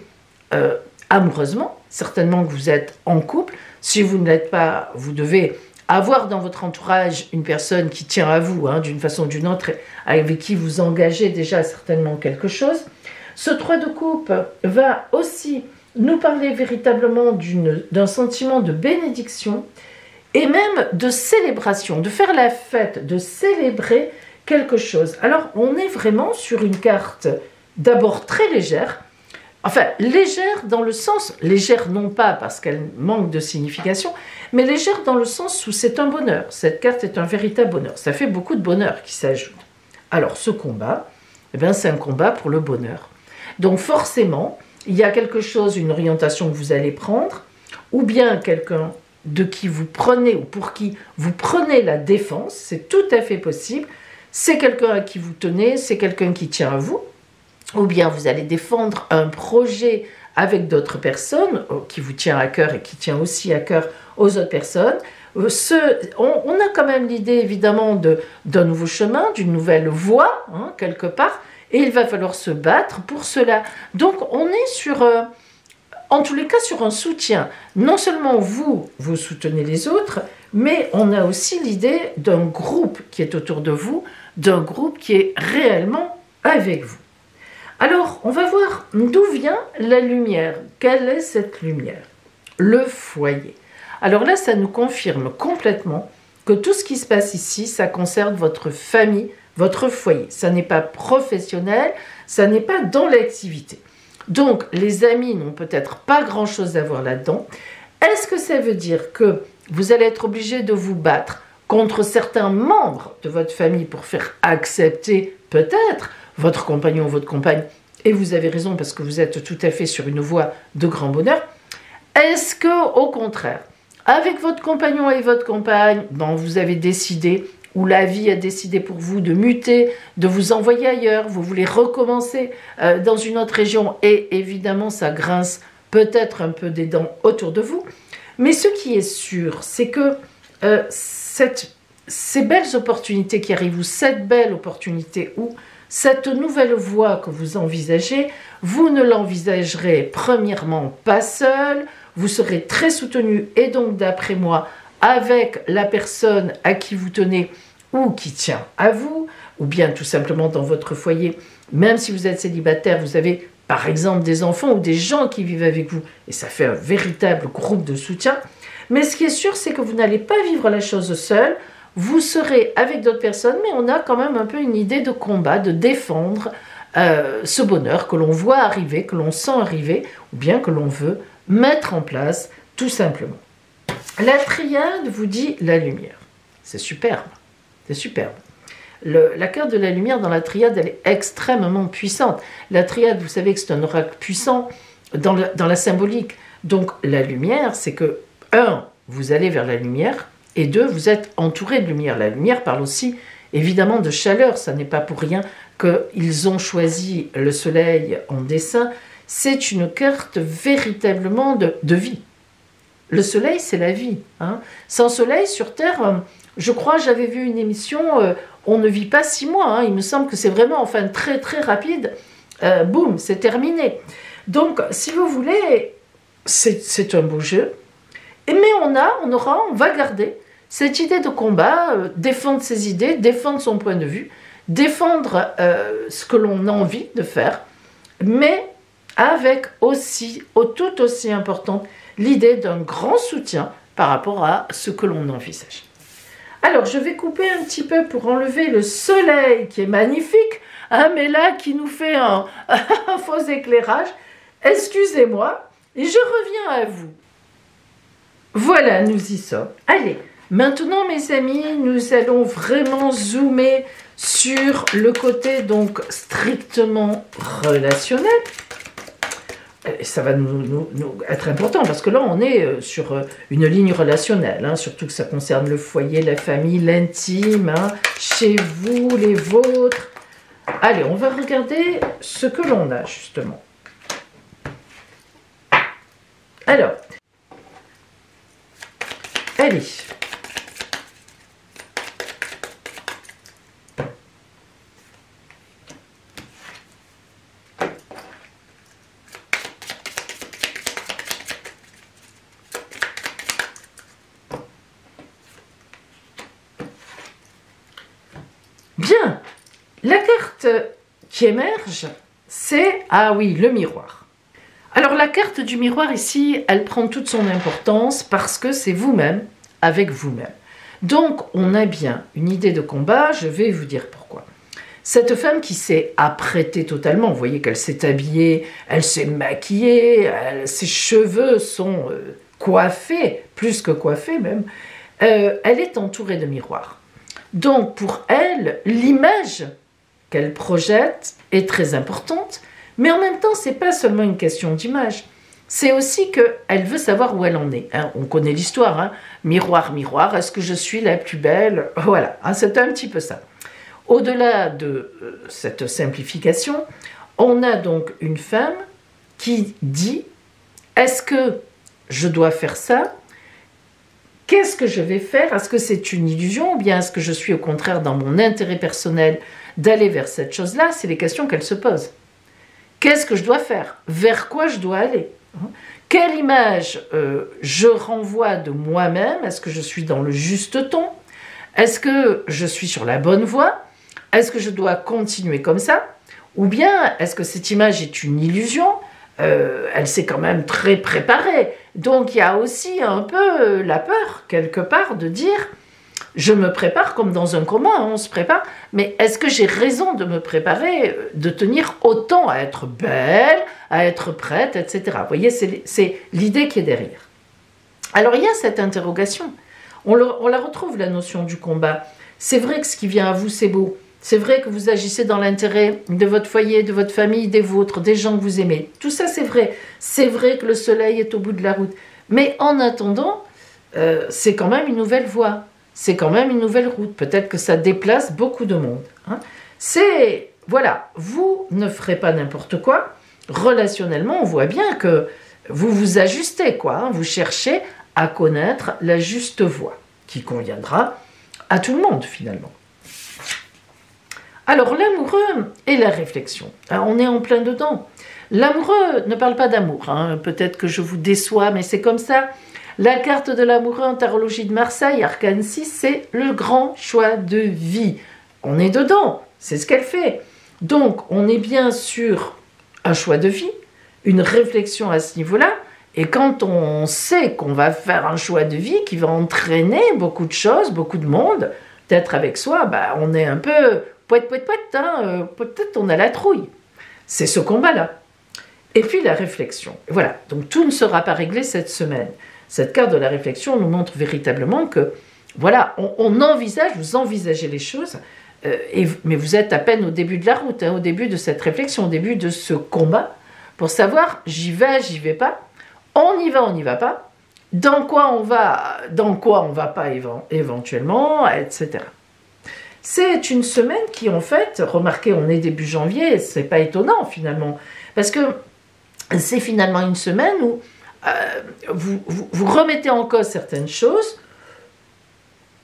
amoureusement, certainement que vous êtes en couple. Si vous ne l'êtes pas, vous devez avoir dans votre entourage une personne qui tient à vous, d'une façon ou d'une autre, avec qui vous engagez déjà certainement quelque chose. Ce 3 de coupe va aussi nous parler véritablement d'un sentiment de bénédiction et même de célébration, de faire la fête, de célébrer quelque chose. Alors, on est vraiment sur une carte d'abord très légère, enfin légère dans le sens, légère non pas parce qu'elle manque de signification, mais légère dans le sens où c'est un bonheur. Cette carte est un véritable bonheur. Ça fait beaucoup de bonheur qui s'ajoute. Alors, ce combat, c'est un combat pour le bonheur. Donc, forcément, il y a quelque chose, une orientation que vous allez prendre, ou bien quelqu'un de qui vous prenez, ou pour qui vous prenez la défense, c'est tout à fait possible. C'est quelqu'un à qui vous tenez, c'est quelqu'un qui tient à vous, ou bien vous allez défendre un projet avec d'autres personnes, qui vous tient à cœur et qui tient aussi à cœur aux autres personnes. On a quand même l'idée évidemment d'un nouveau chemin, d'une nouvelle voie, hein, quelque part, et il va falloir se battre pour cela. Donc on est sur, en tous les cas, sur un soutien. Non seulement vous soutenez les autres, mais on a aussi l'idée d'un groupe qui est autour de vous, d'un groupe qui est réellement avec vous. Alors, on va voir d'où vient la lumière. Quelle est cette lumière? Le foyer. Alors là, ça nous confirme complètement que tout ce qui se passe ici, ça concerne votre famille, votre foyer. Ça n'est pas professionnel, ça n'est pas dans l'activité. Donc, les amis n'ont peut-être pas grand-chose à voir là-dedans. Est-ce que ça veut dire que vous allez être obligé de vous battre contre certains membres de votre famille pour faire accepter peut-être votre compagnon ou votre compagne? Et vous avez raison parce que vous êtes tout à fait sur une voie de grand bonheur. Est-ce que, au contraire, avec votre compagnon et votre compagne, vous avez décidé, ou la vie a décidé pour vous de muter, de vous envoyer ailleurs, vous voulez recommencer dans une autre région, et évidemment ça grince peut-être un peu des dents autour de vous, mais ce qui est sûr, c'est que ces belles opportunités qui arrivent, ou cette belle opportunité, ou cette nouvelle voie que vous envisagez, vous ne l'envisagerez premièrement pas seul, vous serez très soutenu, et donc d'après moi, avec la personne à qui vous tenez ou qui tient à vous, ou bien tout simplement dans votre foyer, même si vous êtes célibataire, vous avez par exemple des enfants ou des gens qui vivent avec vous, et ça fait un véritable groupe de soutien. Mais ce qui est sûr, c'est que vous n'allez pas vivre la chose seul, vous serez avec d'autres personnes, mais on a quand même un peu une idée de combat, de défendre ce bonheur que l'on voit arriver, que l'on sent arriver, ou bien que l'on veut mettre en place, tout simplement. La triade vous dit la lumière. C'est superbe, c'est superbe. La carte de la lumière dans la triade, elle est extrêmement puissante. La triade, vous savez que c'est un oracle puissant dans la symbolique. Donc la lumière, c'est que, 1, vous allez vers la lumière, et 2, vous êtes entouré de lumière. La lumière parle aussi évidemment de chaleur, ça n'est pas pour rien qu'ils ont choisi le soleil en dessin. C'est une carte véritablement de vie. Le soleil, c'est la vie. Hein. Sans soleil, sur Terre, je crois, j'avais vu une émission, on ne vit pas 6 mois. Hein. Il me semble que c'est vraiment très très rapide. Boum, c'est terminé. Donc, si vous voulez, c'est un beau jeu. Mais on va garder cette idée de combat, défendre ses idées, défendre son point de vue, défendre ce que l'on a envie de faire, mais avec aussi, tout aussi importante, l'idée d'un grand soutien par rapport à ce que l'on envisage. Alors, je vais couper un petit peu pour enlever le soleil qui est magnifique, hein, mais là, qui nous fait un faux éclairage. Excusez-moi, et je reviens à vous. Voilà, nous y sommes. Allez, maintenant, mes amis, nous allons vraiment zoomer sur le côté donc strictement relationnel. Et ça va nous être important parce que là, on est sur une ligne relationnelle, hein, surtout que ça concerne le foyer, la famille, l'intime, hein, chez vous, les vôtres. Allez, on va regarder ce que l'on a, justement. Alors, allez. Bien, la carte qui émerge, c'est, ah oui, le miroir. Alors la carte du miroir ici, elle prend toute son importance parce que c'est vous-même avec vous-même. Donc on a bien une idée de combat, je vais vous dire pourquoi. Cette femme qui s'est apprêtée totalement, vous voyez qu'elle s'est habillée, elle s'est maquillée, ses cheveux sont coiffés, plus que coiffés même, elle est entourée de miroirs. Donc pour elle, l'image qu'elle projette est très importante, mais en même temps, ce n'est pas seulement une question d'image, c'est aussi qu'elle veut savoir où elle en est. Hein. On connaît l'histoire, hein. Miroir, miroir, est-ce que je suis la plus belle? Voilà, hein, c'est un petit peu ça. Au-delà de cette simplification, on a donc une femme qui dit, est-ce que je dois faire ça? Qu'est-ce que je vais faire? Est-ce que c'est une illusion ou bien est-ce que je suis au contraire dans mon intérêt personnel d'aller vers cette chose-là? C'est les questions qu'elle se pose. Qu'est-ce que je dois faire? Vers quoi je dois aller? Quelle image je renvoie de moi-même? Est-ce que je suis dans le juste ton? Est-ce que je suis sur la bonne voie? Est-ce que je dois continuer comme ça? Ou bien est-ce que cette image est une illusion? Elle s'est quand même très préparée. Donc il y a aussi un peu la peur, quelque part, de dire je me prépare comme dans un combat, hein, on se prépare, mais est-ce que j'ai raison de me préparer, de tenir autant à être belle, à être prête, etc. Vous voyez, c'est l'idée qui est derrière. Alors il y a cette interrogation. On la retrouve, la notion du combat. C'est vrai que ce qui vient à vous, c'est beau. C'est vrai que vous agissez dans l'intérêt de votre foyer, de votre famille, des vôtres, des gens que vous aimez. Tout ça, c'est vrai. C'est vrai que le soleil est au bout de la route. Mais en attendant, c'est quand même une nouvelle voie. C'est quand même une nouvelle route. Peut-être que ça déplace beaucoup de monde. Hein. Voilà, vous ne ferez pas n'importe quoi. Relationnellement, on voit bien que vous vous ajustez, quoi. Hein. Vous cherchez à connaître la juste voie qui conviendra à tout le monde, finalement. Alors, l'amoureux et la réflexion. Alors, on est en plein dedans. L'amoureux ne parle pas d'amour. Hein. Peut-être que je vous déçois, mais c'est comme ça. La carte de l'amoureux en tarologie de Marseille, arcane 6, c'est le grand choix de vie. On est dedans, c'est ce qu'elle fait. Donc, on est bien sur un choix de vie, une réflexion à ce niveau-là. Et quand on sait qu'on va faire un choix de vie qui va entraîner beaucoup de choses, beaucoup de monde, peut-être avec soi, on est un peu... hein, peut-être on a la trouille. C'est ce combat-là. Et puis la réflexion. Voilà, donc tout ne sera pas réglé cette semaine. Cette carte de la réflexion nous montre véritablement que, voilà, on envisage, vous envisagez les choses, mais vous êtes à peine au début de la route, hein, au début de cette réflexion, au début de ce combat, pour savoir, j'y vais pas, on y va pas, dans quoi on va pas éventuellement, etc. C'est une semaine qui, en fait, remarquez, on est début janvier, c'est pas étonnant finalement, parce que c'est finalement une semaine où vous remettez en cause certaines choses,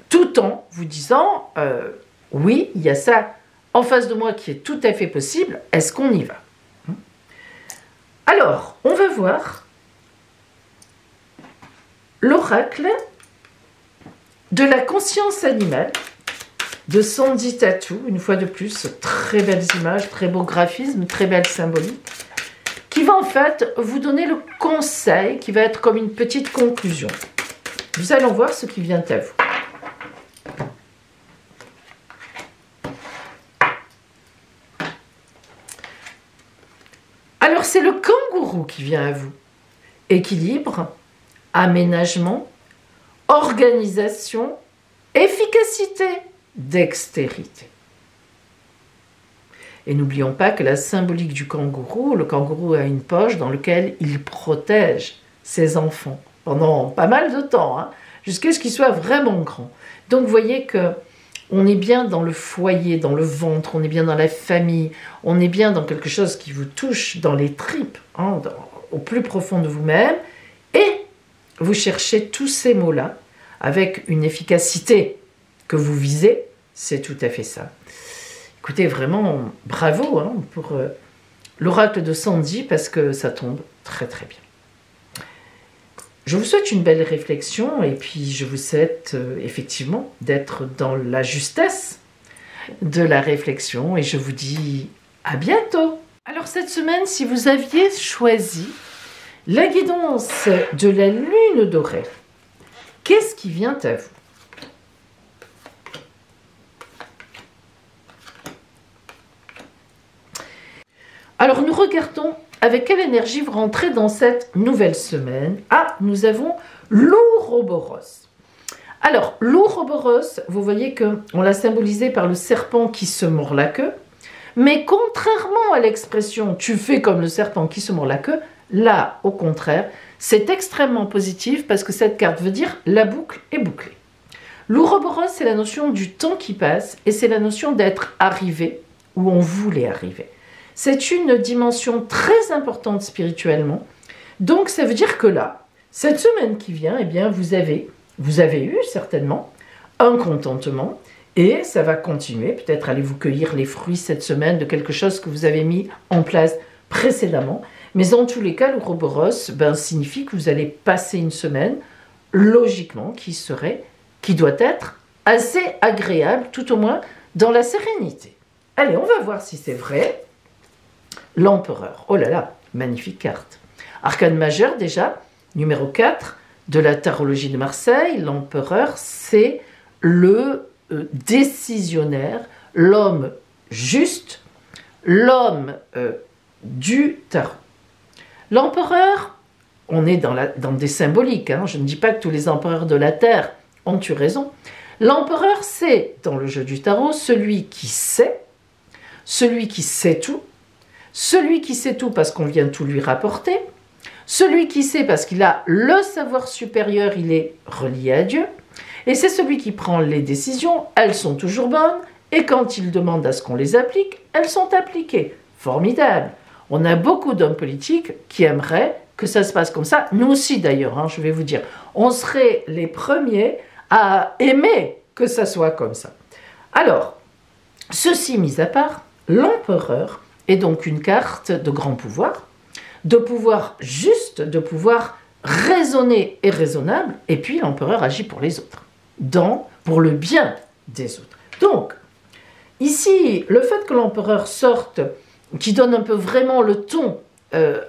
tout en vous disant, oui, il y a ça en face de moi qui est tout à fait possible, est-ce qu'on y va? Alors, on va voir l'oracle de la conscience animale, de Sandy Tattoo, une fois de plus, très belles images, très beau graphisme, très belle symbolique, qui va en fait vous donner le conseil, qui va être comme une petite conclusion. Nous allons voir ce qui vient à vous. Alors c'est le kangourou qui vient à vous. Équilibre, aménagement, organisation, efficacité, dextérité. Et n'oublions pas que la symbolique du kangourou, le kangourou a une poche dans laquelle il protège ses enfants pendant pas mal de temps, hein, jusqu'à ce qu'ils soient vraiment grands. Donc vous voyez que on est bien dans le foyer, dans le ventre, on est bien dans la famille, on est bien dans quelque chose qui vous touche dans les tripes, hein, au plus profond de vous-même, et vous cherchez tous ces mots-là avec une efficacité que vous visez, c'est tout à fait ça. Écoutez, vraiment, bravo hein, pour l'oracle de Sandy, parce que ça tombe très très bien. Je vous souhaite une belle réflexion, et puis je vous souhaite effectivement d'être dans la justesse de la réflexion, et je vous dis à bientôt. Alors cette semaine, si vous aviez choisi la guidance de la lune dorée, qu'est-ce qui vient à vous? Alors nous regardons avec quelle énergie vous rentrez dans cette nouvelle semaine. Ah, nous avons l'Ouroboros. Alors l'Ouroboros, vous voyez qu'on l'a symbolisé par le serpent qui se mord la queue, mais contrairement à l'expression « tu fais comme le serpent qui se mord la queue », là, au contraire, c'est extrêmement positif parce que cette carte veut dire « la boucle est bouclée ». L'Ouroboros, c'est la notion du temps qui passe et c'est la notion d'être arrivé où on voulait arriver. C'est une dimension très importante spirituellement. Donc, ça veut dire que là, cette semaine qui vient, eh bien, vous avez Vous avez eu certainement un contentement et ça va continuer. Peut-être allez-vous cueillir les fruits cette semaine de quelque chose que vous avez mis en place précédemment. Mais en tous les cas, l'Ouroboros signifie que vous allez passer une semaine, logiquement, qui doit être assez agréable, tout au moins dans la sérénité. Allez, on va voir si c'est vrai. L'empereur. Oh là là, magnifique carte. Arcane majeur déjà, numéro 4 de la tarologie de Marseille. L'empereur, c'est le décisionnaire, l'homme juste, l'homme du tarot. L'empereur, on est dans des symboliques, hein. Je ne dis pas que tous les empereurs de la Terre ont eu raison. L'empereur, c'est, dans le jeu du tarot, celui qui sait tout, celui qui sait tout parce qu'on vient tout lui rapporter, celui qui sait parce qu'il a le savoir supérieur, il est relié à Dieu, et c'est celui qui prend les décisions, elles sont toujours bonnes, et quand il demande à ce qu'on les applique, elles sont appliquées. Formidable. On a beaucoup d'hommes politiques qui aimeraient que ça se passe comme ça. Nous aussi d'ailleurs, hein, je vais vous dire. On serait les premiers à aimer que ça soit comme ça. Alors, ceci mis à part, l'empereur est donc une carte de grand pouvoir, de pouvoir juste, de pouvoir raisonné et raisonnable, et puis l'empereur agit pour les autres, pour le bien des autres. Donc, ici, le fait que l'empereur sorte, qui donne un peu vraiment le ton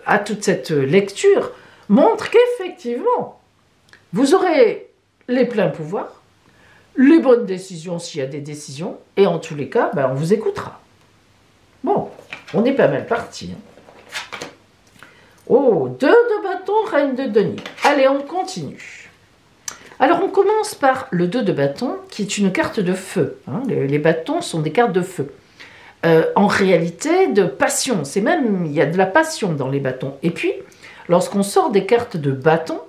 à toute cette lecture, montre qu'effectivement, vous aurez les pleins pouvoirs, les bonnes décisions s'il y a des décisions, et en tous les cas, on vous écoutera. Bon, on est pas mal parti. Hein. Oh, 2 de bâton, reine de denier. Allez, on continue. Alors, on commence par le 2 de bâton, qui est une carte de feu. Hein. Les bâtons sont des cartes de feu. En réalité, de passion. C'est même, il y a de la passion dans les bâtons. Et puis, lorsqu'on sort des cartes de bâton,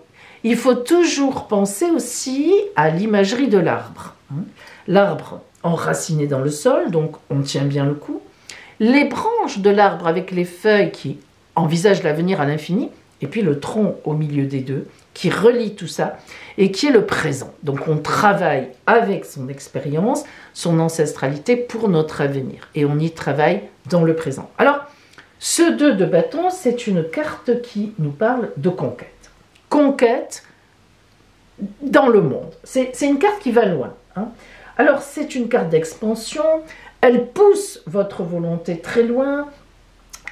il faut toujours penser aussi à l'imagerie de l'arbre. Hein. L'arbre enraciné dans le sol, donc on tient bien le coup. Les branches de l'arbre avec les feuilles qui envisagent l'avenir à l'infini, et puis le tronc au milieu des deux, qui relie tout ça, et qui est le présent. Donc on travaille avec son expérience, son ancestralité pour notre avenir, et on y travaille dans le présent. Alors, ce 2 de bâton, c'est une carte qui nous parle de conquête. Conquête dans le monde. C'est une carte qui va loin. Hein. Alors, c'est une carte d'expansion, elle pousse votre volonté très loin,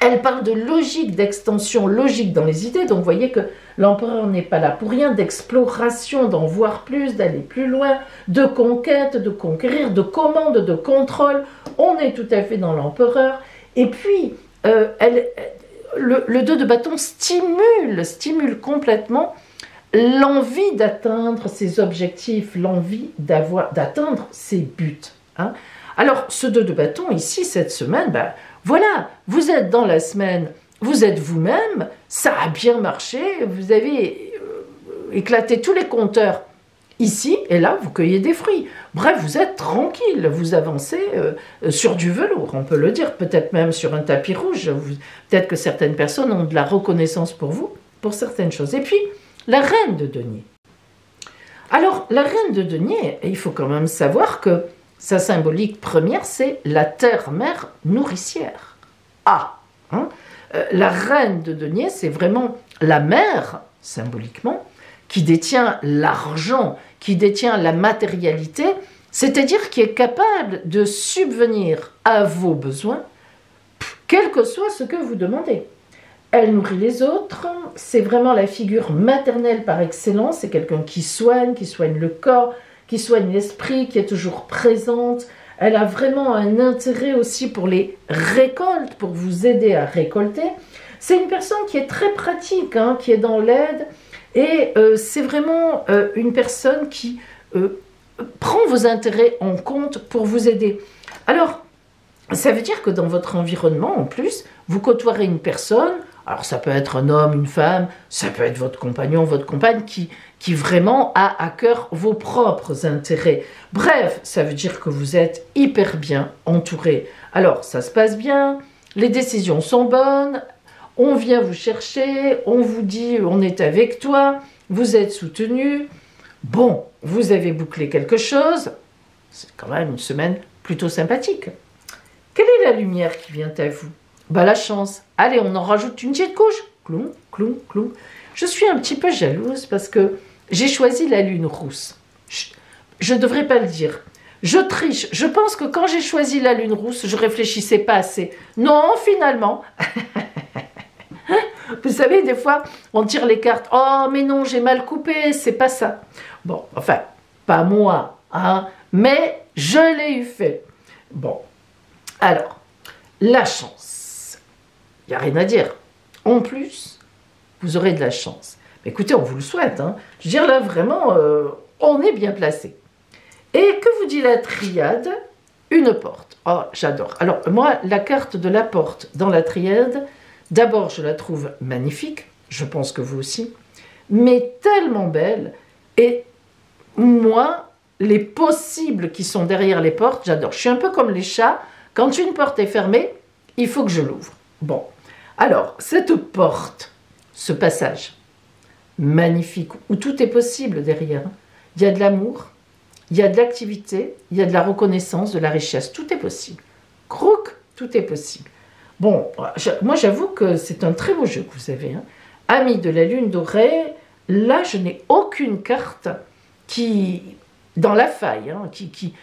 elle parle de logique, d'extension logique dans les idées, donc vous voyez que l'empereur n'est pas là pour rien, d'exploration, d'en voir plus, d'aller plus loin, de conquête, de conquérir, de commande, de contrôle, on est tout à fait dans l'empereur, et puis le 2 de bâton stimule complètement l'envie d'atteindre ses objectifs, l'envie d'atteindre ses buts. Hein. Alors, ce 2 de bâton, ici, cette semaine, voilà, vous êtes dans la semaine, vous êtes vous-même, ça a bien marché, vous avez éclaté tous les compteurs ici, et là, vous cueillez des fruits. Bref, vous êtes tranquille, vous avancez sur du velours, on peut le dire, peut-être même sur un tapis rouge. Peut-être que certaines personnes ont de la reconnaissance pour vous, pour certaines choses. Et puis, la reine de denier. Alors, la reine de denier, il faut quand même savoir que sa symbolique première, c'est la terre-mère nourricière. Ah, hein, la reine de denier, c'est vraiment la mère, symboliquement, qui détient l'argent, qui détient la matérialité, c'est-à-dire qui est capable de subvenir à vos besoins, quel que soit ce que vous demandez. Elle nourrit les autres, c'est vraiment la figure maternelle par excellence, c'est quelqu'un qui soigne le corps, qui soigne l'esprit, qui est toujours présente. Elle a vraiment un intérêt aussi pour les récoltes, pour vous aider à récolter. C'est une personne qui est très pratique, hein, qui est dans l'aide, et c'est vraiment une personne qui prend vos intérêts en compte pour vous aider. Alors, ça veut dire que dans votre environnement, en plus, vous côtoierez une personne, alors ça peut être un homme, une femme, ça peut être votre compagnon, votre compagne, qui vraiment a à cœur vos propres intérêts. Bref, ça veut dire que vous êtes hyper bien entouré. Alors, ça se passe bien, les décisions sont bonnes, on vient vous chercher, on vous dit on est avec toi, vous êtes soutenu, Bon, vous avez bouclé quelque chose, c'est quand même une semaine plutôt sympathique. Quelle est la lumière qui vient à vous? Bah la chance. Allez, on en rajoute une petite couche. Clou, clou, clou. Je suis un petit peu jalouse parce que j'ai choisi la lune rousse. Je ne devrais pas le dire. Je triche. Je pense que quand j'ai choisi la lune rousse, je réfléchissais pas assez. Non, finalement. Vous savez, des fois, on tire les cartes. Oh, mais non, j'ai mal coupé, c'est pas ça. Bon, enfin, pas moi, hein, mais je l'ai eu fait. Bon, alors, la chance. Il n'y a rien à dire. En plus, vous aurez de la chance. Écoutez, on vous le souhaite. Hein. Je veux dire, là, vraiment, on est bien placé. Et que vous dit la triade? Une porte. Oh, j'adore. Alors, moi, la carte de la porte dans la triade, d'abord, je la trouve magnifique. Je pense que vous aussi. Mais tellement belle. Et moi, les possibles qui sont derrière les portes, j'adore. Je suis un peu comme les chats. Quand une porte est fermée, il faut que je l'ouvre. Bon. Alors, cette porte, ce passage magnifique, où tout est possible derrière. Il y a de l'amour, il y a de l'activité, il y a de la reconnaissance, de la richesse. Tout est possible. Crook, tout est possible. Bon, moi j'avoue que c'est un très beau jeu que vous avez. Hein. Ami de la lune dorée, là je n'ai aucune carte qui, dans la faille, hein, qui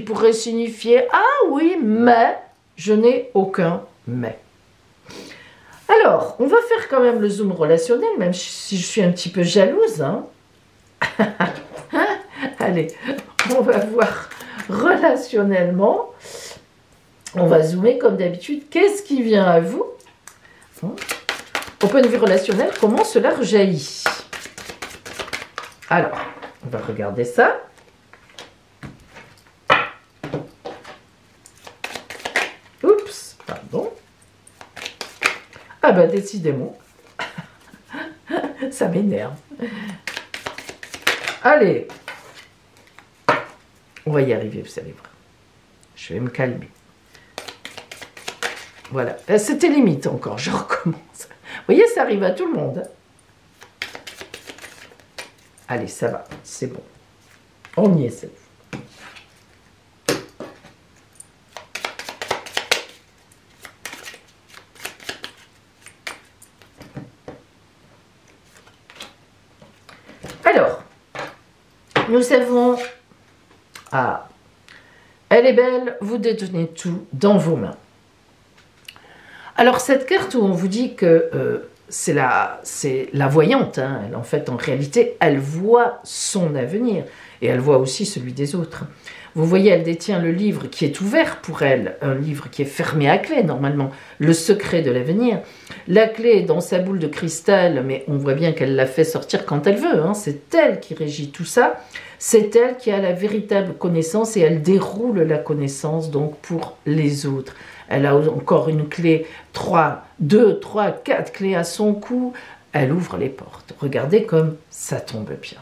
pourrait signifier « Ah oui, mais », je n'ai aucun « mais ». Alors, on va faire quand même le zoom relationnel, même si je suis un petit peu jalouse. Hein. Allez, on va voir relationnellement. On va zoomer comme d'habitude. Qu'est-ce qui vient à vous? Au point de vue relationnel, comment cela rejaillit? Alors, on va regarder ça. Oups, pardon. Ah ben, décidément. Ça m'énerve. Allez. On va y arriver, vous allez voir. Je vais me calmer. Voilà. C'était limite encore, je recommence. Vous voyez, ça arrive à tout le monde. Allez, ça va, c'est bon. On y est, c'est bon. Alors, nous avons... Ah, elle est belle, vous détenez tout dans vos mains. Alors, cette carte où on vous dit que c'est la voyante, hein, elle, en fait, en réalité, elle voit son avenir et elle voit aussi celui des autres. Vous voyez, elle détient le livre qui est ouvert pour elle, un livre qui est fermé à clé, normalement, le secret de l'avenir. La clé est dans sa boule de cristal, mais on voit bien qu'elle la fait sortir quand elle veut, hein, c'est elle qui régit tout ça. C'est elle qui a la véritable connaissance et elle déroule la connaissance donc pour les autres. Elle a encore une clé, 2, 3, 4 clés à son cou. Elle ouvre les portes. Regardez comme ça tombe bien.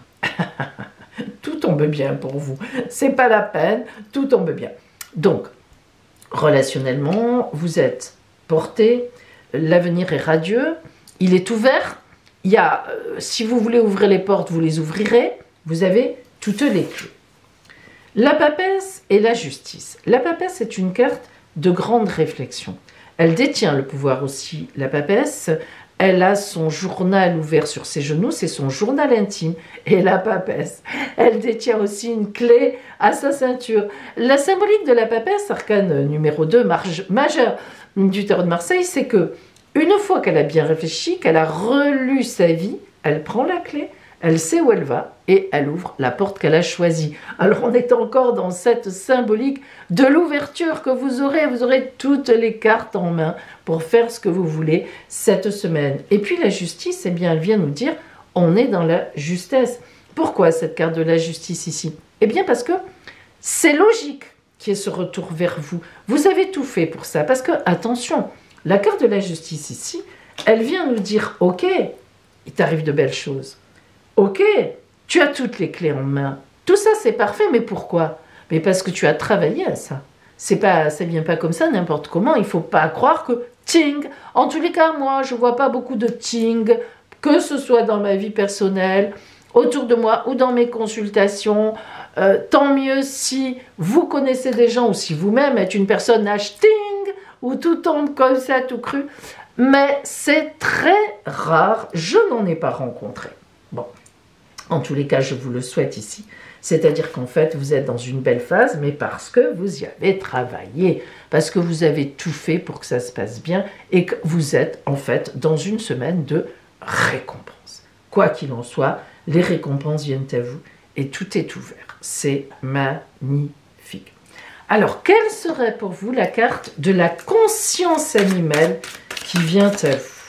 Tout tombe bien pour vous. C'est pas la peine, tout tombe bien. Donc, relationnellement, vous êtes porté, l'avenir est radieux, il est ouvert. Il y a, si vous voulez ouvrir les portes, vous les ouvrirez. Vous avez toutes les clés. La papesse et la justice. La papesse est une carte de grande réflexion. Elle détient le pouvoir aussi, la papesse. Elle a son journal ouvert sur ses genoux, c'est son journal intime. Et la papesse, elle détient aussi une clé à sa ceinture. La symbolique de la papesse, arcane numéro 2, majeur du tarot de Marseille, c'est que une fois qu'elle a bien réfléchi, qu'elle a relu sa vie, elle prend la clé, elle sait où elle va et elle ouvre la porte qu'elle a choisie. Alors on est encore dans cette symbolique de l'ouverture que vous aurez toutes les cartes en main pour faire ce que vous voulez cette semaine. Et puis la justice, eh bien elle vient nous dire, on est dans la justesse. Pourquoi cette carte de la justice ici? Eh bien parce que c'est logique qu'il y ait ce retour vers vous. Vous avez tout fait pour ça, parce que, attention, la carte de la justice ici, elle vient nous dire, ok, il t'arrive de belles choses. Ok, tu as toutes les clés en main. Tout ça, c'est parfait, mais pourquoi? Mais parce que tu as travaillé à ça. Ça vient pas comme ça, n'importe comment. Il faut pas croire que ting. En tous les cas, moi, je vois pas beaucoup de ting, que ce soit dans ma vie personnelle, autour de moi ou dans mes consultations. Tant mieux si vous connaissez des gens ou si vous-même êtes une personne hashtag ou tout tombe comme ça tout cru. Mais c'est très rare, je n'en ai pas rencontré. Bon, en tous les cas, je vous le souhaite ici. C'est-à-dire qu'en fait, vous êtes dans une belle phase, mais parce que vous y avez travaillé, parce que vous avez tout fait pour que ça se passe bien et que vous êtes en fait dans une semaine de récompense. Quoi qu'il en soit, les récompenses viennent à vous et tout est ouvert. C'est magnifique. Alors, quelle serait pour vous la carte de la conscience animale qui vient à vous?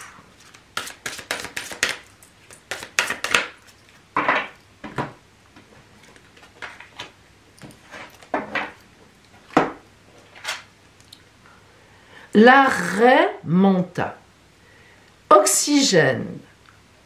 L'arrêt mental, oxygène,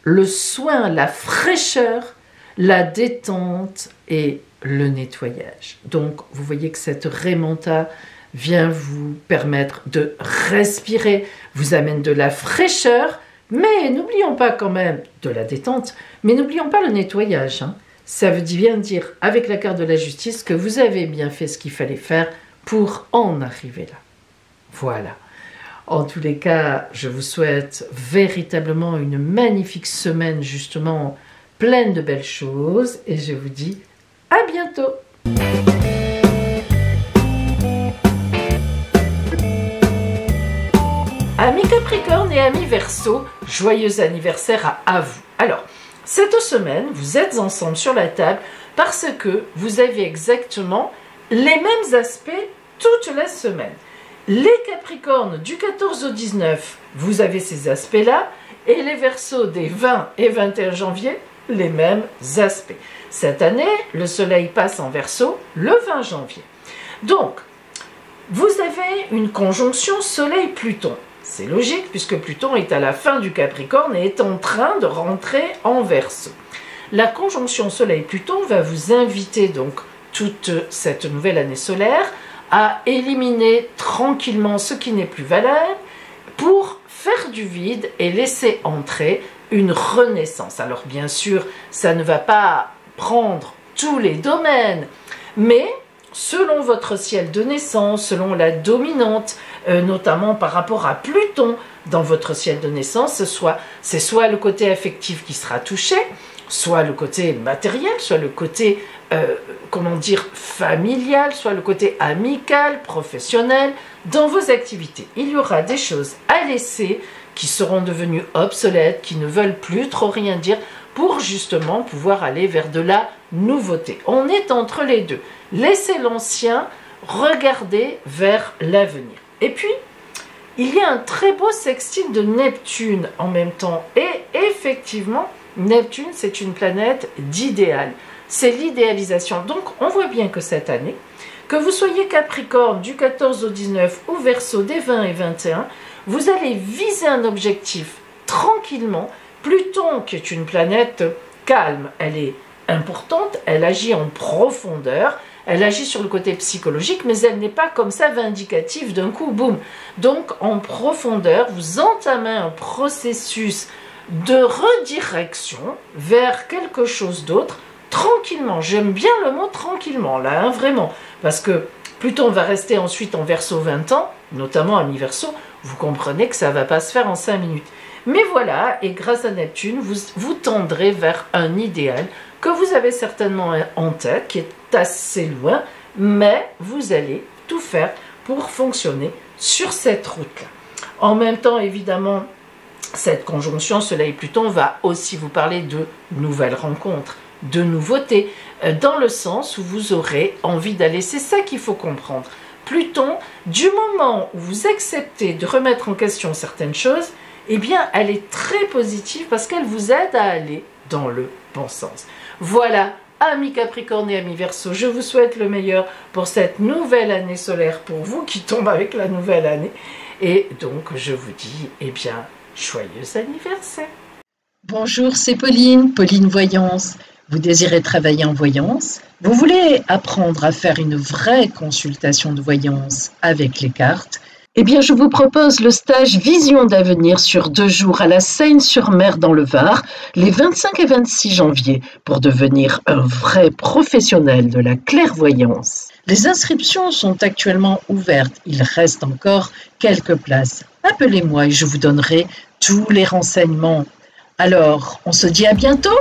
le soin, la fraîcheur, la détente et le nettoyage. Donc, vous voyez que cette Raymanta vient vous permettre de respirer, vous amène de la fraîcheur, mais n'oublions pas quand même de la détente, mais n'oublions pas le nettoyage. Hein. Ça veut bien dire, avec la carte de la justice, que vous avez bien fait ce qu'il fallait faire pour en arriver là. Voilà. En tous les cas, je vous souhaite véritablement une magnifique semaine, justement, pleine de belles choses. Et je vous dis à bientôt. Amis Capricorne et amis Verseau, joyeux anniversaire à vous. Alors, cette semaine, vous êtes ensemble sur la table parce que vous avez exactement les mêmes aspects toute la semaine. Les Capricornes du 14 au 19, vous avez ces aspects-là, et les Verseaux des 20 et 21 janvier, les mêmes aspects. Cette année, le Soleil passe en Verseau le 20 janvier. Donc, vous avez une conjonction Soleil-Pluton. C'est logique puisque Pluton est à la fin du Capricorne et est en train de rentrer en Verseau. La conjonction Soleil-Pluton va vous inviter donc toute cette nouvelle année solaire à éliminer tranquillement ce qui n'est plus valable pour faire du vide et laisser entrer une renaissance. Alors bien sûr, ça ne va pas prendre tous les domaines, mais selon votre ciel de naissance, selon la dominante, notamment par rapport à Pluton dans votre ciel de naissance, c'est soit le côté affectif qui sera touché, soit le côté matériel, soit le côté, familial, soit le côté amical, professionnel, dans vos activités. Il y aura des choses à laisser qui seront devenues obsolètes, qui ne veulent plus trop rien dire, pour justement pouvoir aller vers de la nouveauté. On est entre les deux. Laissez l'ancien, regardez vers l'avenir. Et puis, il y a un très beau sextile de Neptune en même temps. Et effectivement, Neptune, c'est une planète d'idéal. C'est l'idéalisation. Donc, on voit bien que cette année, que vous soyez Capricorne du 14 au 19 ou Verseau des 20 et 21, vous allez viser un objectif tranquillement. Pluton, qui est une planète calme, elle est importante, elle agit en profondeur, elle agit sur le côté psychologique, mais elle n'est pas comme ça vindicative d'un coup, boum. Donc, en profondeur, vous entamez un processus de redirection vers quelque chose d'autre, tranquillement. J'aime bien le mot tranquillement, là, hein, vraiment, parce que Pluton va rester ensuite en Verseau 20 ans, notamment à mi-Verseau, vous comprenez que ça ne va pas se faire en 5 minutes. Mais voilà, et grâce à Neptune, vous tendrez vers un idéal que vous avez certainement en tête, qui est assez loin, mais vous allez tout faire pour fonctionner sur cette route-là. En même temps, évidemment, cette conjonction Soleil-Pluton va aussi vous parler de nouvelles rencontres, de nouveautés, dans le sens où vous aurez envie d'aller. C'est ça qu'il faut comprendre. Pluton, du moment où vous acceptez de remettre en question certaines choses, eh bien, elle est très positive parce qu'elle vous aide à aller dans le bon sens. Voilà, amis Capricorne et amis Verseau, je vous souhaite le meilleur pour cette nouvelle année solaire pour vous qui tombe avec la nouvelle année. Et donc, je vous dis, eh bien, joyeux anniversaire. Bonjour, c'est Pauline, Pauline Voyance. Vous désirez travailler en voyance? Vous voulez apprendre à faire une vraie consultation de voyance avec les cartes? Eh bien, je vous propose le stage Vision d'avenir sur 2 jours à la Seyne-sur-Mer dans le Var, les 25 et 26 janvier, pour devenir un vrai professionnel de la clairvoyance. Les inscriptions sont actuellement ouvertes. Il reste encore quelques places. Appelez-moi et je vous donnerai tous les renseignements. Alors, on se dit à bientôt ?